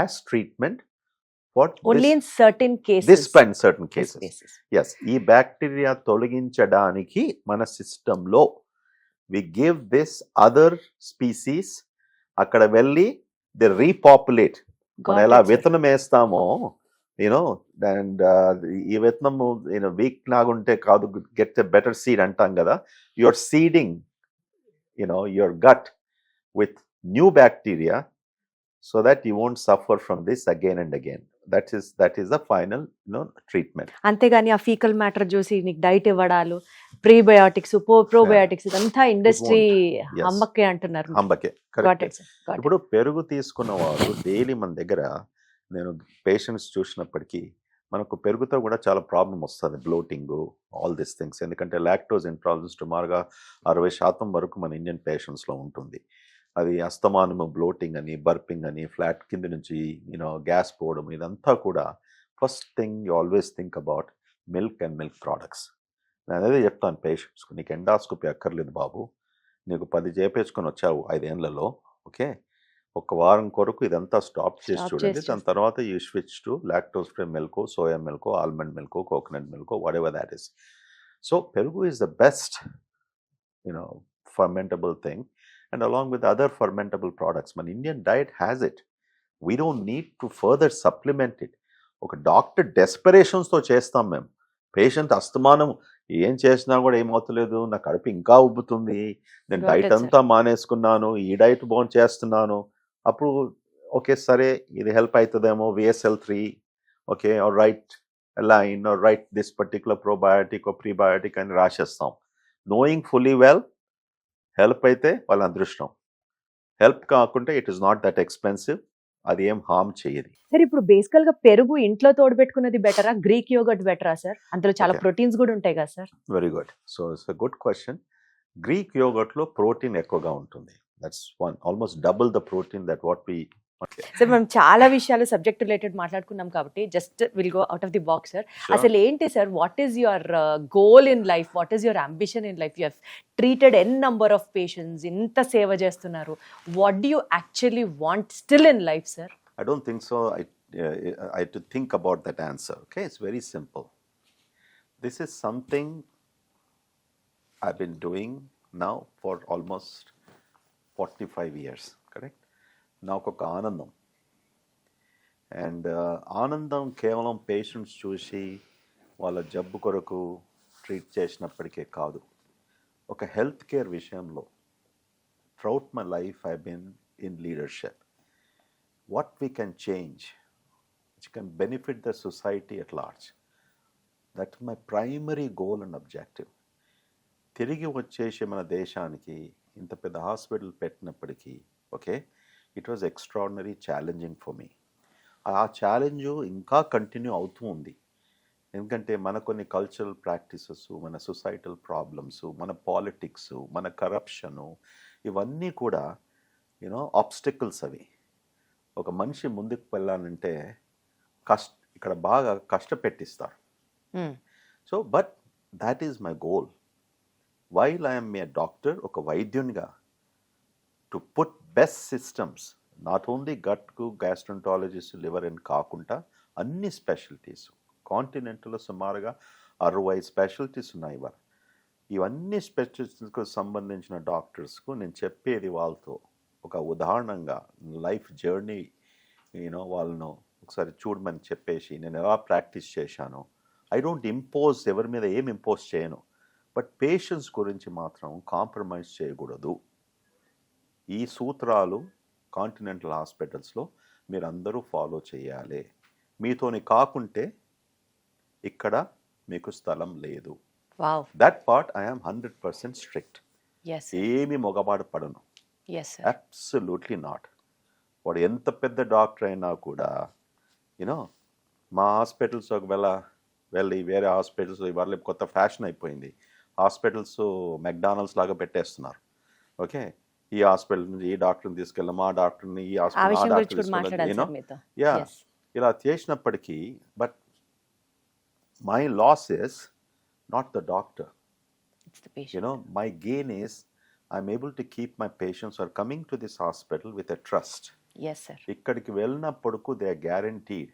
as treatment for only in certain cases. Certain cases. Yes, ఈ బ్యాక్టీరియా తొలగించడానికి మన సిస్టంలో we give this other species, అక్కడ వెళ్ళి they repopulate. మనం ఎలా విత్తనం వేస్తామో యూనో అండ్ ఈ విత్తనము వీక్ లాగుంటే కాదు, గెట్ ఎ బెటర్ సీడ్ అంటాం కదా. Your seeding your gut with new bacteria so that you won't suffer from this again and again. That is the final treatment. అంతేగాని ఆ ఫీకల్ మ్యాటర్ చూసి నీకు డైట్ ఇవ్వడాలు, ప్రీబయోటిక్స్, ప్రోబయోటిక్స్ ఇదంతా ఇండస్ట్రీ Yes. అమ్మకే అంటున్నారు. అంబకే Got correct. it, sir. Got it. ఇప్పుడు పెరుగు తీసుకున్న వారు డైలీ మన దగ్గర, నేను పేషెంట్స్ చూసినప్పటికీ మనకు పెరుగుతో కూడా చాలా ప్రాబ్లం వస్తుంది, బ్లోటింగ్, ఆల్ దీస్ థింగ్స్. ఎందుకంటే లాక్టోజ్ ఇంటాలరెన్స్ సుమారుగా 60% వరకు మన ఇండియన్ పేషెంట్స్లో ఉంటుంది. అది అస్తమానము బ్లోటింగ్ అని, బర్పింగ్ అని, ఫ్లాట్ కింద నుంచి గ్యాస్ పోవడం, ఇదంతా కూడా first thing you always think about milk and milk products. నేను అదే చెప్తాను పేషెంట్స్కు, నీకు ఎండాస్కోపీ అక్కర్లేదు బాబు, నీకు 10 చేపించుకొని వచ్చావు 5 ఏళ్లలో, ఓకే, ఒక వారం కొరకు ఇదంతా స్టాప్ చేసి చూడండి. దాని తర్వాత you switch to lactose free milk, soya milk, almond milk, coconut milk, whatever that is. So పెరుగు is the best fermentable thing, and along with other fermentable products. మన Indian diet has it. We don't need to further supplement it. ఒక డాక్టర్ డెస్పరేషన్స్తో చేస్తాం మేము. పేషెంట్ అస్తమానం ఏం చేసినా కూడా ఏమవుతలేదు, నా కడుపు ఇంకా ఉబ్బుతుంది, నేను Got డైట్ it, sir. అంతా మానేసుకున్నాను, ఈ డైట్ బాగుంది చేస్తున్నాను. అప్పుడు ఓకే సరే ఇది హెల్ప్ అవుతుందేమో, VSL3, okay, or write line, or write this particular probiotic or prebiotic అని రాసేస్తాం. నోయింగ్ ఫుల్లీ వెల్ హెల్ప్ అయితే వాళ్ళ అదృష్టం, హెల్ప్ కాకుంటే it is not that expensive, అది ఏం హార్మ్ చేయదు. సార్ ఇప్పుడు బేసికల్ గా పెరుగు ఇంట్లో తోడుపెట్టుకున్నది బెటరా, గ్రీక్ యోగర్ట్ బెటరా సార్? అందులో చాలా Okay. ప్రోటీన్స్ కూడా ఉంటాయి కదా sir. Very good. So it's a good question. Greek యోగర్ట్లో ప్రోటీన్ ఎక్కువగా ఉంటుంది. That's one, almost double the protein that what we. Sir మనం చాలా విషయాలు సబ్జెక్ట్ రిలేటెడ్ మాట్లాడుకున్నాం కాబట్టి just will go out of the box sir. అసలు ఏంటి sir, what is your goal in life, what is your ambition in life? You have treated n number of patients, ఇంత సేవ చేస్తున్నారు. What do you actually want still in life sir? I don't think so. I had to think about that answer. Okay, it's very simple. This is something I've been doing now for almost 45 years. Correct? నాకు ఒక ఆనందం, అండ్ ఆనందం కేవలం పేషెంట్స్ చూసి వాళ్ళ జబ్బు కొరకు ట్రీట్ చేసినప్పటికే కాదు. ఒక హెల్త్ కేర్ విషయంలో throughout my life I been in leadership. What we can change, which can benefit the society at large. That's my primary goal and objective. తిరిగి వచ్చేసి మన దేశానికి ఇంత పెద్ద హాస్పిటల్ పెట్టినప్పటికీ, okay, it was extraordinary challenging for me. ఆ ఛాలెంజ్ ఇంకా కంటిన్యూ అవుతూ ఉంది. ఎందుకంటే మన కొన్ని కల్చరల్ ప్రాక్టీసెస్, మన సొసైటల్ ప్రాబ్లమ్స్, మన పాలిటిక్స్, మన కరప్షను, ఇవన్నీ కూడా ఆబ్స్టికల్స్ అవి. ఒక మనిషి ముందుకు వెళ్ళాలంటే ఇక్కడ బాగా కష్టపెట్టిస్తారు. So but that is my goal. While I'm a doctor, ఒక వైద్యునిగా, to put best systems, not only గట్కు, గ్యాస్ట్రంటాలజిస్ట్, లివర్ అని కాకుండా అన్ని స్పెషాలిటీస్. కాంటినెంట్లో సుమారుగా 60 స్పెషాలిటీస్ ఉన్నాయి ఇవాళ. ఇవన్నీ స్పెషాలిటీస్కు సంబంధించిన డాక్టర్స్కు నేను చెప్పేది వాళ్ళతో ఒక ఉదాహరణంగా లైఫ్ జర్నీ వాళ్ళను ఒకసారి చూడమని చెప్పేసి నేను ఎలా ప్రాక్టీస్ చేశాను. ఐ డోంట్ ఇంపోజ్, ఎవరి మీద ఏం ఇంపోజ్ చేయను, బట్ పేషెంట్స్ గురించి మాత్రం కాంప్రమైజ్ చేయకూడదు. ఈ సూత్రాలు కాంటినెంటల్ హాస్పిటల్స్లో మీరు అందరూ ఫాలో చేయాలి. మీతోని కాకుంటే ఇక్కడ మీకు స్థలం లేదు. That part I am 100% strict. ఏమి మొగబాటు పడను. Absolutely not. వాడు ఎంత పెద్ద డాక్టర్ అయినా కూడా మా హాస్పిటల్స్ ఒకవేళ వెళ్ళి వేరే హాస్పిటల్స్ ఇవాళ కొత్త ఫ్యాషన్ అయిపోయింది, హాస్పిటల్స్ మెక్డానల్డ్స్ లాగా పెట్టేస్తున్నారు. ఓకే, ఈ హాస్పిటల్ నుంచి ఈ డాక్టర్ని తీసుకెళ్ళాం, ఆ డాక్టర్ని ఈ హాస్పిటల్ యా ఇలా చేసినప్పటికీ, but my loss is not the doctor. My gain is I'm able to keep my patients who are coming to this hospital with a trust. Yes, sir. ఇక్కడికి వెళ్ళినప్పటికీ they are guaranteed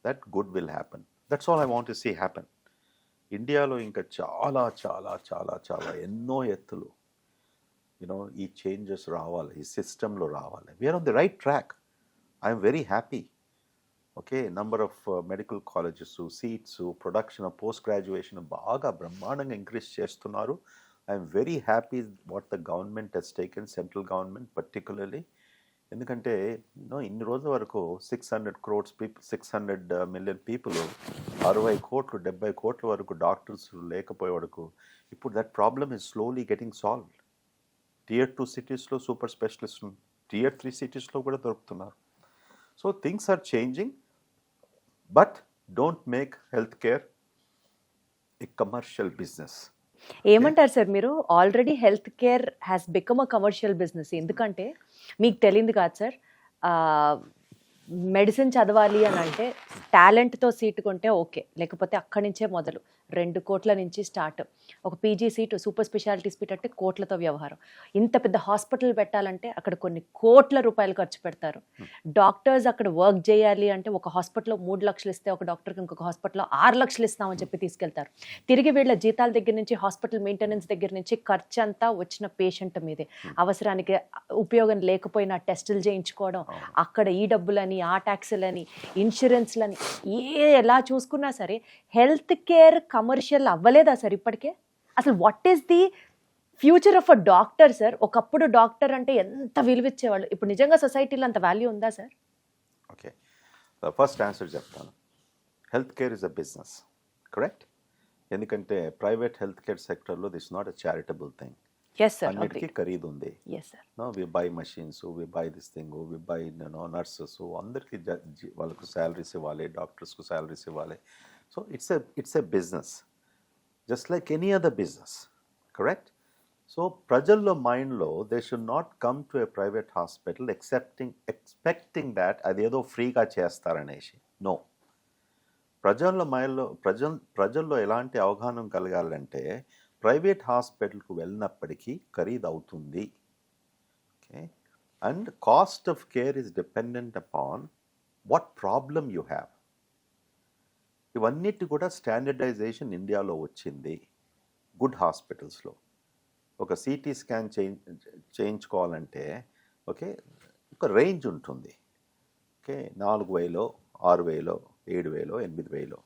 that good will happen. That's all I want to see happen. ఇండియాలో ఇంకా చాలా చాలా చాలా చాలా ఎన్నో ఎత్తులు ఈ చేంజెస్ రావాలి, ఈ సిస్టంలో రావాలి. We're on the right track. I'm very happy. Okay, number of medical colleges, seats, production, post graduation బాగా బ్రహ్మాండంగా ఇంక్రీజ్ చేస్తున్నారు. I'm very happy what the government has taken, central government particularly. ఎందుకంటే ఇన్ని రోజుల వరకు 600 crores పీపుల్, 600 million పీపుల్, 60 కోట్లు 70 కోట్ల వరకు డాక్టర్స్ లేకపోయే వరకు ఇప్పుడు that problem is slowly getting solved. Tier 2 సిటీస్లో సూపర్ స్పెషలిస్ట్, Tier 3 సిటీస్లో కూడా దొరుకుతున్నారు. So things are changing, but don't make health care a commercial business. ఏమంటారు సార్ మీరు? Already health care has become a commercial business. ఎందుకంటే మీకు తెలియదు కాదు సార్, మెడిసిన్ చదవాలి అని అంటే టాలెంట్తో సీటు కొంటే ఓకే, లేకపోతే అక్కడి నుంచే మొదలు 2 కోట్ల నుంచి స్టార్ట్. ఒక PG seat, super speciality seat అంటే కోట్లతో వ్యవహారం. ఇంత పెద్ద హాస్పిటల్ పెట్టాలంటే అక్కడ కొన్ని కోట్ల రూపాయలు ఖర్చు పెడతారు. డాక్టర్స్ అక్కడ వర్క్ చేయాలి అంటే ఒక హాస్పిటల్లో 3 లక్షలు ఇస్తే ఒక డాక్టర్కి ఇంకొక హాస్పిటల్లో 6 లక్షలు ఇస్తామని చెప్పి తీసుకెళ్తారు. తిరిగి వీళ్ళ జీతాల దగ్గర నుంచి, హాస్పిటల్ మెయింటెనెన్స్ దగ్గర నుంచి ఖర్చు అంతా వచ్చిన పేషెంట్ మీదే. అవసరానికి ఉపయోగం లేకపోయినా టెస్టులు చేయించుకోవడం, అక్కడ ఈ డబ్బులని, ఆ ట్యాక్సులని, ఇన్సూరెన్స్లని, ఎలా చూసుకున్నా సరే హెల్త్ కేర్ కమర్షియల్ అవ్వలేదా సార్ ఇప్పటికే? అసలు what is the future of a doctor sir? ఒకప్పుడు డాక్టర్ అంటే ఎంత విలువిచ్చేవాళ్ళు, ఇప్పుడు నిజంగా సొసైటీలో అంత వాల్యూ ఉందా సార్? ఓకే, ఫస్ట్ ఆన్సర్ చెప్తాను. Health care is a business, correct? ఎందుకంటే ప్రైవేట్ హెల్త్ కేర్ సెక్టర్లో this not a charitable thing. Yes sir, అన్నిటికీ agreed. ఖరీదు ఉంది. Yes sir. We buy machines, we buy this thing, we buy nurses, అందరికీ వాళ్ళకు శాలరీస్ ఇవ్వాలి, డాక్టర్స్కు శాలరీస్ ఇవ్వాలి. So it's a business, just like any other business, correct? So ప్రజల్లో మైండ్లో they should not come to A private hospital expecting that అదేదో ఫ్రీగా చేస్తారనేసి. నో, ప్రజల్లో మైండ్లో ప్రజల్లో ఎలాంటి అవగాహన కలగాలంటే ప్రైవేట్ హాస్పిటల్కు వెళ్ళినప్పటికీ ఖరీదు అవుతుంది. Okay, and cost of care is dependent upon what problem you have. ఇవన్నిటి కూడా స్టాండర్డైజేషన్ ఇండియాలో వచ్చింది గుడ్ హాస్పిటల్స్లో. ఒక సిటీ స్కాన్ చేయించుకోవాలంటే ఓకే ఒక రేంజ్ ఉంటుంది. ఓకే, 4,000, 6,000, 7,000, 8,000.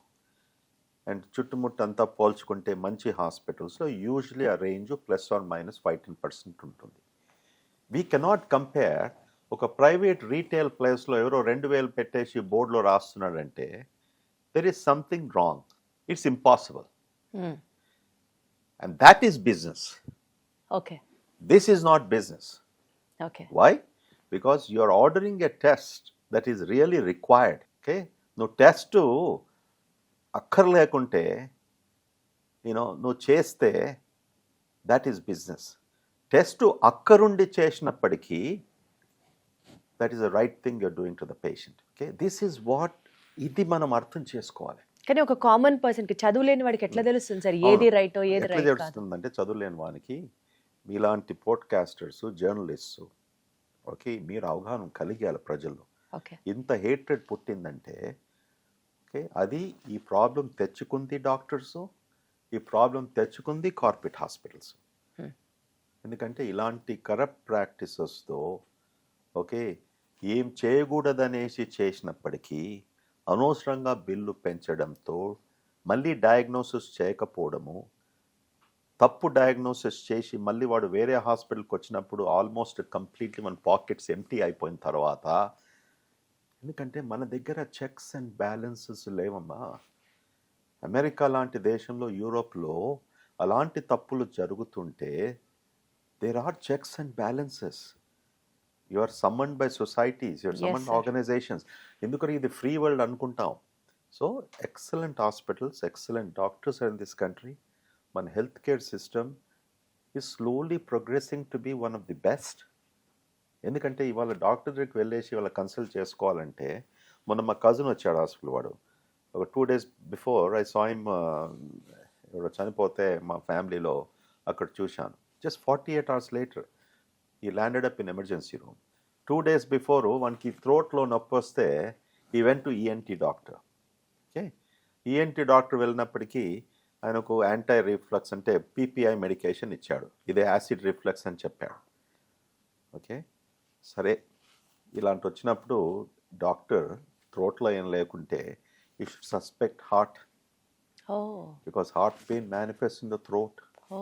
అండ్ చుట్టుముట్టంతా పోల్చుకుంటే మంచి హాస్పిటల్స్లో యూజువలీ ఆ రేంజ్ ±5-10% ఉంటుంది. We cannot compare. ఒక ప్రైవేట్ రీటైల్ ప్లేస్లో ఎవరో 2,000 పెట్టేసి బోర్డులో రాస్తున్నాడంటే there is something wrong. It's impossible. And that is business. Okay, this is not business. Okay. Why? Because you are ordering a test that is really required. Okay, నువ్వు టెస్ట్ అక్కర్లేకుంటే నువ్వు చేస్తే దట్ ఈస్ బిజినెస్. టెస్ట్ అక్కరుండి చేసినప్పటికీ that is the right thing you're doing to the patient. Okay, this is what, ఇది మనం అర్థం చేసుకోవాలి. కానీ ఒక కామన్ పర్సన్కి, చదువు లేని వాడికి ఎట్లా తెలుస్తుంది సార్ ఏది రైటో ఏది ఎట్లా రైట్ కాదు? తెలుస్తుందంటే చదువులేని వానికి మీలాంటి పోడ్కాస్టర్స్, జర్నలిస్ట్స్, ఓకే, మీరు అవగాహన కలిగాలి ప్రజల్లో. ఓకే, ఇంత హేట్రెడ్ పుట్టిందంటే ఓకే, అది ఈ ప్రాబ్లం తెచ్చుకుంది డాక్టర్స్, ఈ ప్రాబ్లం తెచ్చుకుంది కార్పొరేట్ హాస్పిటల్స్. ఎందుకంటే ఇలాంటి కరప్ట్ ప్రాక్టీసెస్తో ఓకే ఏం చేయకూడదనేసి చేసినప్పటికీ అనవసరంగా బిల్లు పెంచడంతో, మళ్ళీ డయాగ్నోసిస్ చేయకపోవడము, తప్పు డయాగ్నోసిస్ చేసి మళ్ళీ వాడు వేరే హాస్పిటల్కి వచ్చినప్పుడు ఆల్మోస్ట్ కంప్లీట్లీ మన పాకెట్స్ ఎంటీ అయిపోయిన తర్వాత, ఎందుకంటే మన దగ్గర చెక్స్ అండ్ బ్యాలెన్సెస్ లేవమ్మా. అమెరికా లాంటి దేశంలో, యూరోప్లో అలాంటి తప్పులు జరుగుతుంటే there are checks and balances. You are summoned by societies, you are summoned organisations. ఎందుకంటే ఇది ఫ్రీ వరల్డ్ అనుకుంటాం. So excellent hospitals, excellent doctors in this country. మన health care system is slowly progressing to be one of the best. ఎందుకంటే ఇవాళ డాక్టర్ దగ్గరికి వెళ్ళేసి వాళ్ళ కన్సల్ట్ చేసుకోవాలంటే, మొన్న మా కజిన్ వచ్చాడు హాస్పిటల్. వాడు ఒక 2 days before I saw him, ఎవరో చనిపోతే మా ఫ్యామిలీలో అక్కడ చూశాను. Just 48 hours later he landed up in emergency room. 2 days before వానికి థ్రోట్లో నొప్పి వస్తే he went to ENT doctor. Okay, ENT doctor వెళ్ళినప్పటికీ ఆయనకు యాంటీ రిఫ్లక్స్ అంటే PPI మెడికేషన్ ఇచ్చాడు. ఇదే యాసిడ్ రిఫ్లక్స్ అని చెప్పాడు. ఓకే, సరే, ఇలాంటి వచ్చినప్పుడు డాక్టర్ థ్రోట్లో ఏం లేకుంటే you should suspect heart, oh because heart pain manifest in the throat, oh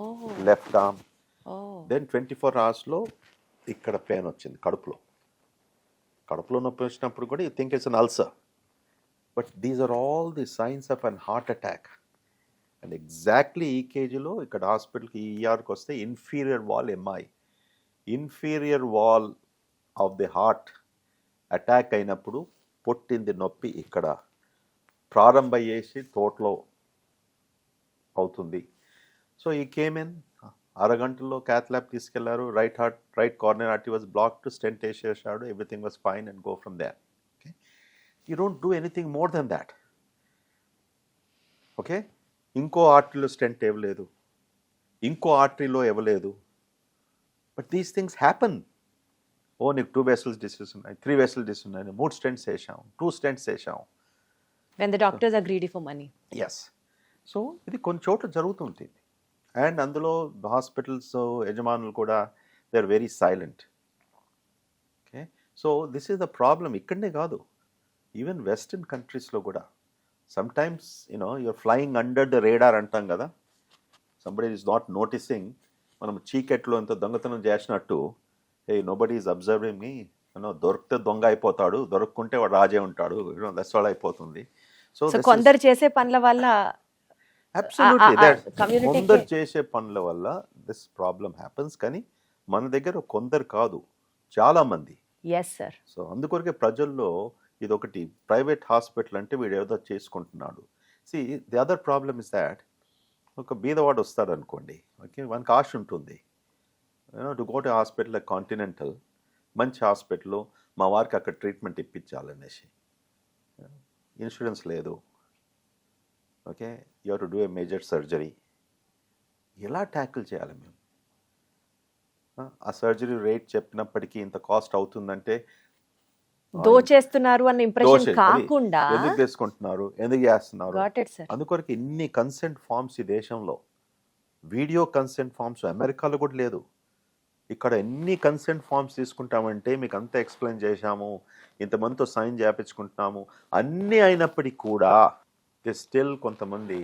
left arm. Oh then 24 అవర్స్లో ఇక్కడ పెయిన్ వచ్చింది కడుపులో నొప్పి వచ్చినప్పుడు కూడా you think it's an ulcer, but these are all the signs of an heart attack. And exactly ఈ కేజీలో ఇక్కడ హాస్పిటల్కి ఈఆర్కి వస్తే inferior wall MI, inferior wall of the heart attack అయినప్పుడు పుట్టింది నొప్పి ఇక్కడ ప్రారంభ చేసి తోటలో అవుతుంది. సో ఈ కేమెన్ అరగంటలో క్యాత్ ల్యాబ్ తీసుకెళ్లారు, right coronary artery was blocked, stent వేసేసాడు, everything was fine and go from there. Okay, you don't do anything more than that. Okay, ఇంకో ఆర్టరీలో స్టెంట్ ఇవ్వలేదు, ఇంకో ఆర్టరీలో ఇవ్వలేదు, బట్ దీస్ థింగ్స్ హ్యాపన్. ఓ నీకు 2 వెసల్స్ డిసీజ్ ఉన్నాయి, 3 వెసల్ డిసీజ్ ఉన్నాయి, 3 స్టెంట్స్ వేసాం, 2 స్టెంట్స్ వేసాం. when the doctors are greedy for money. Yes, so ఇది కొన్ని చోట్ల జరుగుతుంటుంది. అండ్ అందులో హాస్పిటల్స్ యజమానులు కూడా they are very silent. Okay, so this is the problem. ఇక్కడనే కాదు, ఈవెన్ వెస్టర్న్ కంట్రీస్లో కూడా sometimes you're flying under the radar అంటాం కదా, సంబడి ఈజ్ నాట్ నోటీసింగ్. మనం చీకట్లో ఎంత దొంగతనం చేసినట్టు, నోబడీ ఈజ్ అబ్జర్వింగ్ మీ, దొరికితే దొంగ అయిపోతాడు, దొరకకుంటే వాడు రాజే ఉంటాడు, దట్స్ ఆల్ అయిపోతుంది. సో కొందరు చేసే పనుల వల్ల కొందరు చేసే పనుల వల్ల దిస్ ప్రాబ్లం హ్యాపన్స్. కానీ మన దగ్గర కొందరు కాదు, చాలా మంది. Yes sir. సో అందుకొరకే ప్రజల్లో ఇది ఒకటి, ప్రైవేట్ హాస్పిటల్ అంటే వీడు ఏదో చేసుకుంటున్నాడు. See the other problem is that, ఒక బీదవాడు వస్తాడు అనుకోండి, ఓకే, వానికి ఆశ ఉంటుంది to go to hospital like Continental, మంచి హాస్పిటల్, మా వారికి అక్కడ ట్రీట్మెంట్ ఇప్పించాలనేసి. ఇన్సూరెన్స్ లేదు, okay, you have to do a major surgery. ఎలా ట్యాకిల్ చేయాలి మేము? ఆ సర్జరీ రేట్ చెప్పినప్పటికీ ఇంత కాస్ట్ అవుతుందంటే దోచేస్తున్నారు అన్న ఇంప్రెషన్ కాకుండా ఎందుకు తీసుకుంటున్నారు, ఎందుకు చేస్తున్నారు? Got it, sir. అందుకొరకు ఇన్ని కన్సెంట్ ఫార్మ్స్ ఈ దేశంలో, వీడియో కన్సెంట్ ఫార్మ్స్ అమెరికాలో కూడా లేదు. ఇక్కడ ఎన్ని కన్సెంట్ ఫార్మ్స్ తీసుకుంటామంటే మీకు అంతా ఎక్స్ప్లెయిన్ చేశాము, ఇంతమందితో సైన్ చేయించుకుంటున్నాము, అన్నీ అయినప్పటికీ కూడా స్టిల్ కొంతమంది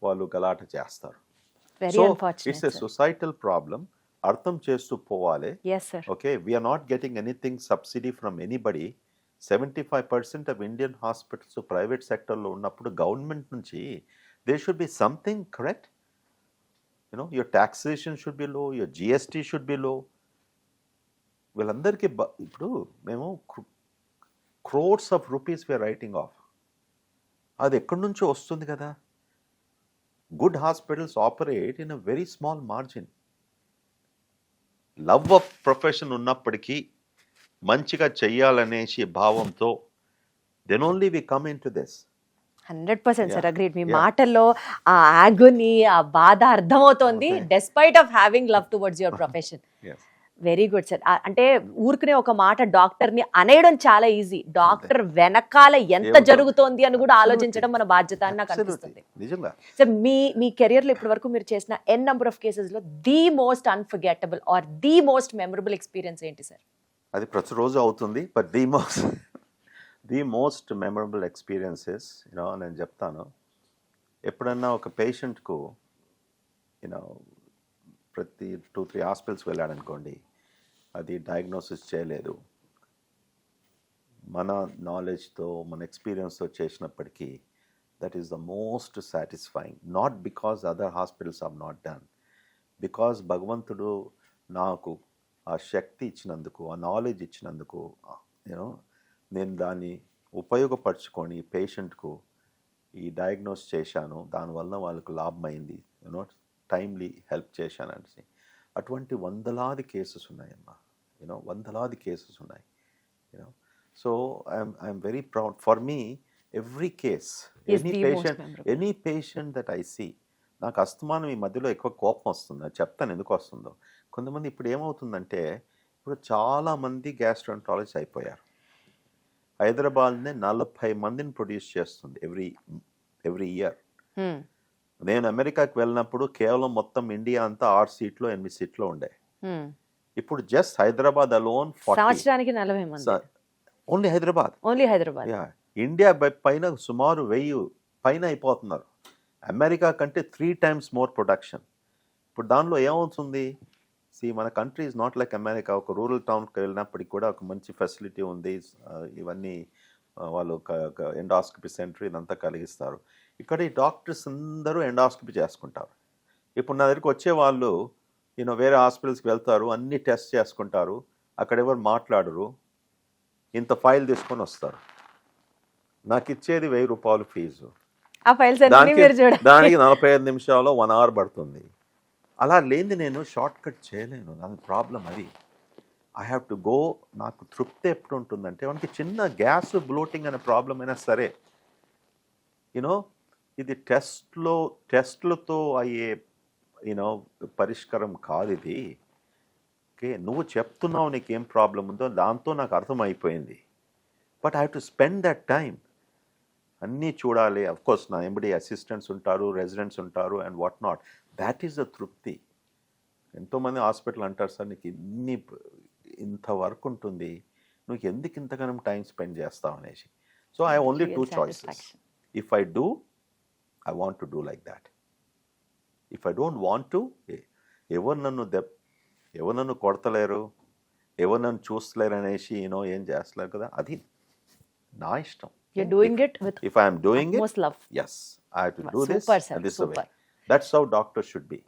వాళ్ళు గలాట చేస్తారు. Very unfortunate. It's a societal problem, అర్థం చేస్తూ పోవాలి. yes sir. Okay, we're not getting anything subsidy from anybody. 75% of Indian hospitals private సెక్టర్లో ఉన్నప్పుడు గవర్నమెంట్ నుంచి there should be something correct. your taxation should be low, your GST should be low. వీళ్ళందరికీ ఇప్పుడు మేము crores of rupees we are writing off. అది ఎక్కడి నుంచో వస్తుంది కదా. Good hospitals operate in a very small margin. Love of profession ఉన్నప్పటికీ మంచిగా చెయ్యాలనేసి భావంతో then only we come in to this. 100% sir, agreed. మీ మాటల్లో ఆ ఆగుని, ఆ బాధ అర్థమవుతోంది, despite of having love towards your profession. Very good sir. అంటే ఊరికనే ఒక మాట డాక్టర్ ని అనేయడం చాలా ఈజీ, డాక్టర్ వెనకాల ఎంత జరుగుతోంది అని కూడా ఆలోచించడం మన బాధ్యత అని నాకు అనిపిస్తుంది. సార్, మీ కెరియర్ లో ఇప్పటి వరకు మీరు చేసిన ఎన్ నంబర్ ఆఫ్ కేసెస్ లో the most unforgettable or the most memorable experience ఏంటి సార్? అది ప్రతిరోజు అవుతుంది, but the most memorable experiences నేను చెప్తాను. ఎప్పుడన్నా ఒక పేషెంట్కు ప్రతి 2-3 హాస్పిటల్స్ వెళ్ళాడనుకోండి, అది డయాగ్నోసిస్ చేయలేదు, మన నాలెడ్జ్తో మన ఎక్స్పీరియన్స్తో చేసినప్పటికీ that is the most satisfying. Not because other hospitals are not done, because భగవంతుడు నాకు ఆ శక్తి ఇచ్చినందుకు, ఆ నాలెడ్జ్ ఇచ్చినందుకు, నేను దాన్ని ఉపయోగపరచుకొని పేషెంట్కు ఈ డయాగ్నోస్ చేశాను, దానివల్ల వాళ్ళకు లాభమైంది, టైమ్లీ హెల్ప్ చేశాను అనేసి. అటువంటి వందలాది కేసెస్ ఉన్నాయమ్మా, వందలాది కేసెస్ ఉన్నాయి. So I'm very proud. For me every case, any patient that I see, నాకు అస్తమానం ఈ మధ్యలో ఎక్కువ కోపం వస్తుంది, అది చెప్తాను ఎందుకు వస్తుందో. కొంతమంది ఇప్పుడు ఏమవుతుందంటే, ఇప్పుడు చాలామంది గ్యాస్ట్రోఎంట్రాలజిస్ట్ అయిపోయారు. హైదరాబాద్నే 40 మందిని ప్రొడ్యూస్ చేస్తుంది ఎవ్రీ ఇయర్. నేను అమెరికాకి వెళ్ళినప్పుడు కేవలం మొత్తం ఇండియా అంతా 6 సీట్లు 8 సీట్లు ఉండే. ఇప్పుడు జస్ట్ హైదరాబాద్ అలోన్ సంవత్సరానికి 40 మంది, ఓన్లీ హైదరాబాద్. ఇండియా పైన సుమారు 1000 పైన అయిపోతున్నారు. అమెరికా కంటే 3 times మోర్ ప్రొడక్షన్. ఇప్పుడు దానిలో ఏమవుతుంది, మన country is not like America. ఒక రూరల్ టౌన్కి వెళ్ళినప్పటికి కూడా ఒక మంచి ఫెసిలిటీ ఉంది. ఇవన్నీ వాళ్ళు ఎండాస్కోపీ సెంటర్ ఇదంతా కలిగిస్తారు. ఇక్కడ ఈ డాక్టర్స్ అందరూ ఎండాస్కోపీ చేసుకుంటారు. ఇప్పుడు నా దగ్గరికి వచ్చే వాళ్ళు వేరే హాస్పిటల్స్కి వెళ్తారు, అన్ని టెస్ట్ చేసుకుంటారు, అక్కడ ఎవరు మాట్లాడరు, ఇంత ఫైల్ తీసుకొని వస్తారు. నాకు ఇచ్చేది 1000 రూపాయలు ఫీజు, ఆ ఫైల్స్ అన్ని మీరు చూడండి. దానికి 45 నిమిషాల్లో 1 hour పడుతుంది. అలా లేని నేను షార్ట్ కట్ చేయలేను. నా ప్రాబ్లం అది. I have to go. నాకు తృప్తి ఎప్పుడు ఉంటుందంటే మనకి చిన్న గ్యాస్ బ్లోటింగ్ అనే ప్రాబ్లం అయినా సరే ఇది టెస్ట్లతో అయ్యే పరిష్కారం కాదు ఇది. ఓకే, నువ్వు చెప్తున్నావు నీకేం ప్రాబ్లం ఉందో, దాంతో నాకు అర్థమైపోయింది. But I have to spend that time. అన్నీ చూడాలి. అఫ్కోర్స్ నా ఎంబడి అసిస్టెంట్స్ ఉంటారు, రెసిడెంట్స్ ఉంటారు and what not. That is the తృప్తి. ఎంతోమంది హాస్పిటల్ అంటారు, సార్ నీకు ఇంత వర్క్ ఉంటుంది, నువ్వు ఎందుకు ఇంతగానం టైం స్పెండ్ చేస్తావు అనేసి. So I only 2 choices. If I do, I want to do like that. If I don't want to, ఎవరు నన్ను కొడతలేరు, ఎవరు నన్ను చూస్తలేరు అనేసి ఏం చేస్తలేరు కదా, అది నా ఇష్టం. You're doing it with if I am doing utmost it, love. yes, I have to do this, Super, sir, and this is the super. way. That's how doctors should be.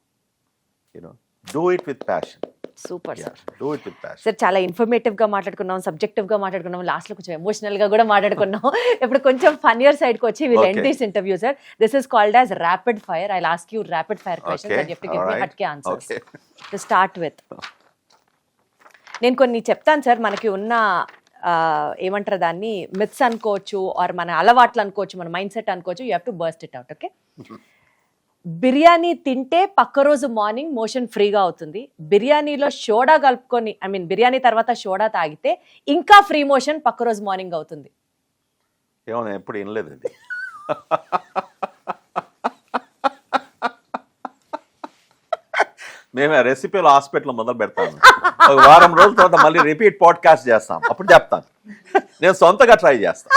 Do it with passion. Super Yeah, sir. do it with passion. Sir చాలా ఇన్ఫర్మేటివ్ గా మాట్లాడుకున్నాం, సబ్జెక్టివ్ గా మాట్లాడుకున్నాం, లాస్ట్ లో కొంచెం ఎమోషనల్ గా కూడా మాట్లాడుకున్నాం. ఇప్పుడు కొంచెం ఫన్నియర్ సైడ్ కి వచ్చి will end this interview sir. This is called as rapid fire. I ask you rapid fire questions and you have to give me hatke answers. Okay. To start with, నేను కొన్ని చెప్తాను సార్. మనకి ఉన్న ఏమంటారు దాన్ని, మిత్స్ అనుకోవచ్చు, ఆర్ మన అలవాట్లు అనుకోవచ్చు, మన మైండ్ సెట్ అనుకోవచ్చు. You have to burst it out. Okay, biryani తింటే పక్క రోజు మార్నింగ్ మోషన్ ఫ్రీగా అవుతుంది. బిర్యానీలో సోడా కలుపుకొని, ఐ మీన్ బిర్యానీ తర్వాత సోడా తాగితే ఇంకా ఫ్రీ మోషన్ పక్క రోజు మార్నింగ్ అవుతుంది. ఏమో నేను ఎప్పుడు వినలేదు ఇది. మేము ఆ రెసిపీలో హాస్పిటల్ మొదలు పెడతాను. ఒక వారం రోజుల తర్వాత మళ్ళీ రిపీట్ పాడ్కాస్ట్ చేస్తాం, అప్పుడు చెప్తాను. నేను సొంతగా ట్రై చేస్తాను.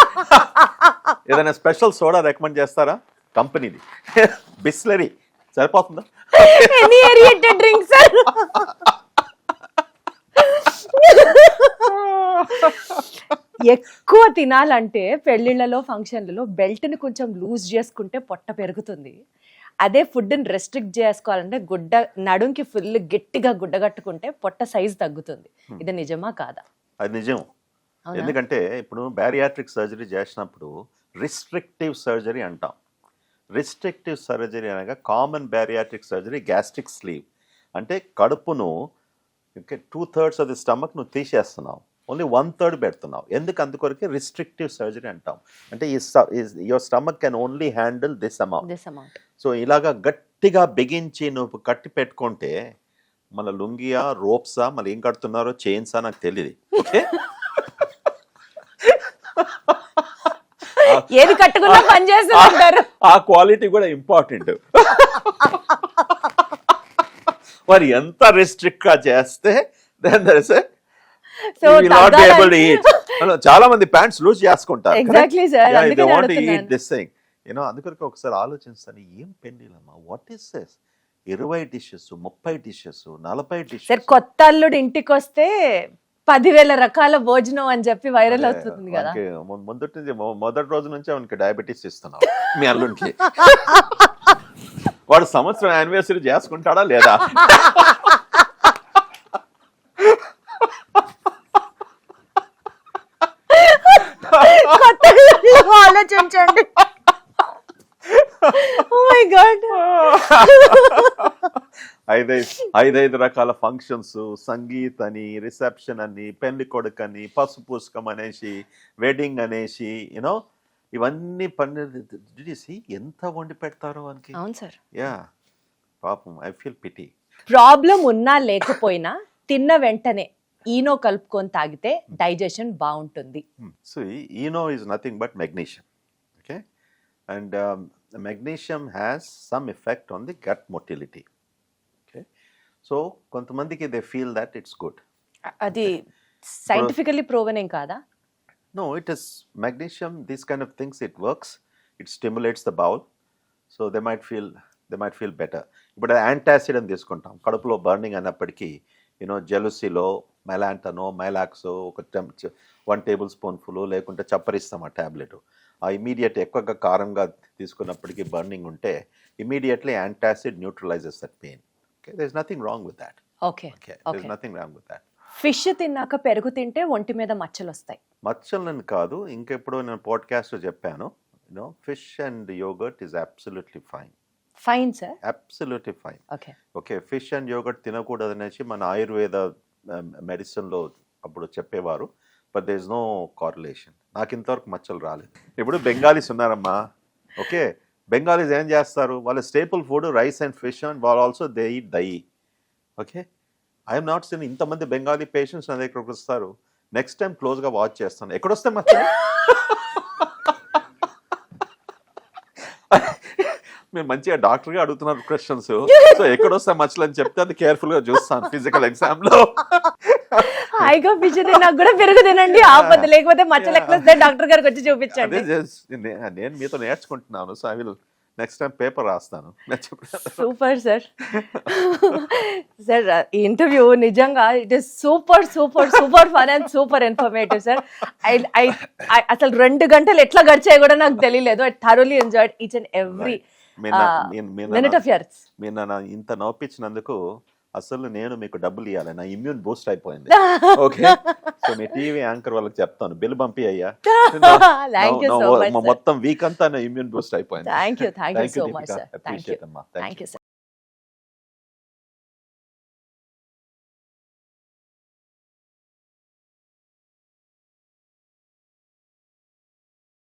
ఏదైనా స్పెషల్ సోడా రికమెండ్ చేస్తారా కంపెనీది? బిస్లరీ సరిపోతుందా? Any aerated drink sir. ఎక్కువ తినాలంటే పెళ్లిళ్లలో, ఫంక్షన్లలో బెల్ట్ని కొంచెం లూజ్ చేసుకుంటే పొట్ట పెరుగుతుంది. అదే ఫుడ్ని రెస్ట్రిక్ట్ చేసుకోవాలంటే నడుంకి ఫుల్ గట్టిగా గుడ్డగట్టుకుంటే పొట్ట సైజ్ తగ్గుతుంది. ఇది నిజమా కాదా? అది నిజం. ఎందుకంటే ఇప్పుడు బ్యారియాట్రిక్ సర్జరీ చేసినప్పుడు రిస్ట్రిక్టివ్ సర్జరీ అంటాం. రిస్ట్రిక్టివ్ సర్జరీ అనగా common bariatric surgery gastric sleeve, అంటే కడుపును 2/3 ఆఫ్ ది స్టమక్ నువ్వు తీసేస్తున్నావు, ఓన్లీ 1/3 పెడుతున్నావు. ఎందుకు? అందుకొరకే రిస్ట్రిక్టివ్ సర్జరీ అంటాం. అంటే your stomach can only handle this amount. So ఇలాగా గట్టిగా బిగించి నువ్వు కట్టి పెట్టుకుంటే మన లుంగియా, రోప్సా, మళ్ళీ ఏం కడుతున్నారో చైన్సా నాకు తెలియదు. ఓకే, ఏది కట్టుకున్నా పని చేస్తారు. ఆ క్వాలిటీ కూడా ఇంపార్టెంట్. మరి ఎంత రిస్ట్రిక్ట్ గా చేస్తే చాలా మంది ప్యాంట్స్ లూజ్ చేసుకుంటారు. అందుకొరకు ఒకసారి ఆలోచిస్తాను, ఏం పెళ్ళిలమ్మా, what is this? 20 dishes, 30 dishes, 40 dishes. Sir, కొత్త అల్లుడు ఇంటికి వస్తే 10,000 రకాల భోజనం అని చెప్పి వైరల్ అవుతుంది కదా. మొదటి రోజు నుంచి అవనికి డయాబెటీస్ ఇస్తున్నావు మీ అల్లుడికి. వాడు సంవత్సరం యానివర్సరీ చేసుకుంటాడా లేదా? ఆలోచించండి. ఐదైదు రకాల ఫంక్షన్స్, సంగీత్ అని, రిసెప్షన్ అని, పెళ్లి కొడుకు అని, పసుపు పుస్తకం అనేసి, వెడ్డింగ్ అనేసి, ఇవన్నీ ఎంత వండి పెడతారో అని. అవును సార్. యా, పాపం, ఐ ఫీల్ పిటీ. ప్రాబ్లం ఉన్నా లేకపోయినా తిన్న వెంటనే ఈనో కలుపుకొని తాగితే డైజెషన్ బాగుంటుంది. So Eno is nothing but magnesium. Okay, and magnesium has some effect on the gut motility. Okay, so కొంతమందికి they feel that it's good. అది సైంటిఫికల్లీ ప్రూవెన్ ఏం కాదా? No, it is magnesium. These kind of things, it works. It stimulates the bowel, so they might feel better. ఇప్పుడు యాంటాసిడ్ అని తీసుకుంటాం కడుపులో బర్నింగ్ అన్నప్పటికీ జెలుసిలో మెలాంటనో మైలాక్సో ఒక 1 టేబుల్ స్పూన్ ఫుల్ లేకుంటే చప్పరిస్తాం ఆ ట్యాబ్లెట్. ఆ ఇమీడియట్ ఎక్కువగా కారంగా తీసుకున్నప్పటికీ బర్నింగ్ ఉంటే immediately antacid neutralizes that pain. Okay, there is nothing wrong with that. Okay, okay, there is nothing wrong with that. Fish తిన్నాక పెరుగు తింటే ఒంటి మీద మచ్చలు వస్తాయి. మచ్చలను కాదు, ఇంకెప్పుడు నేను పాడ్కాస్ట్లో చెప్పాను, fish and yoghurt is absolutely fine. Fine sir. Absolutely fine. Okay, okay, fish and yoghurt తినకూడదు అనేసి మన ఆయుర్వేద మెడిసిన్లో అప్పుడు చెప్పేవారు. But there is no correlation. నాకు ఇంతవరకు మచ్చలు రాలేదు. ఇప్పుడు బెంగాలీస్ ఉన్నారమ్మా. ఓకే, బెంగాలీస్ ఏం చేస్తారు, వాళ్ళ staple food rice and fish and వాళ్ళు also they eat dahi. Okay, I'm not seen ఇంతమంది బెంగాలీ పేషెంట్స్ నా దగ్గరకు వస్తారు. నెక్స్ట్ టైం క్లోజ్గా వాచ్ చేస్తాను, ఎక్కడొస్తే మచ్చలు. మీరు మంచిగా డాక్టర్గా అడుగుతున్నారు క్వశ్చన్స్, సో ఎక్కడొస్తే మచ్చలు అని చెప్తే అది కేర్ఫుల్గా చూస్తాను ఫిజికల్ ఎగ్జామ్లో. హాయిగా ఫిష్ నాకు కూడా పెరుగు తినండి ఆపద, లేకపోతే మచ్చలు ఎక్కడ వస్తే డాక్టర్ గారికి వచ్చి చూపించండి. నేను మీతో నేర్చుకుంటున్నాను, so I will next time paper రాస్తాను. Super sir. సార్ ఈ ఇంటర్వ్యూ నిజంగా it is super super super fun and super informative sir. అసలు 2 గంటలు ఎట్లా గడిచాయి కూడా నాకు తెలియలేదు. I thoroughly enjoyed each and every minute of yours. మీరు నన్ను ఇంత నవ్వించినందుకు అసలు నేను మీకు డబ్బులు ఇవ్వాలి, నా ఇమ్యూన్ బూస్ట్ అయిపోయింది. ఓకే, సో మీ టీవీ యాంకర్ వాళ్ళకి చెప్తాను, బిల్ పంపి అయ్యా. మొత్తం వీక్ అంతా నా ఇమ్యూన్ బూస్ట్ అయిపోయింది. Thank you so much sir. Appreciate అమ్మా. Thank you sir.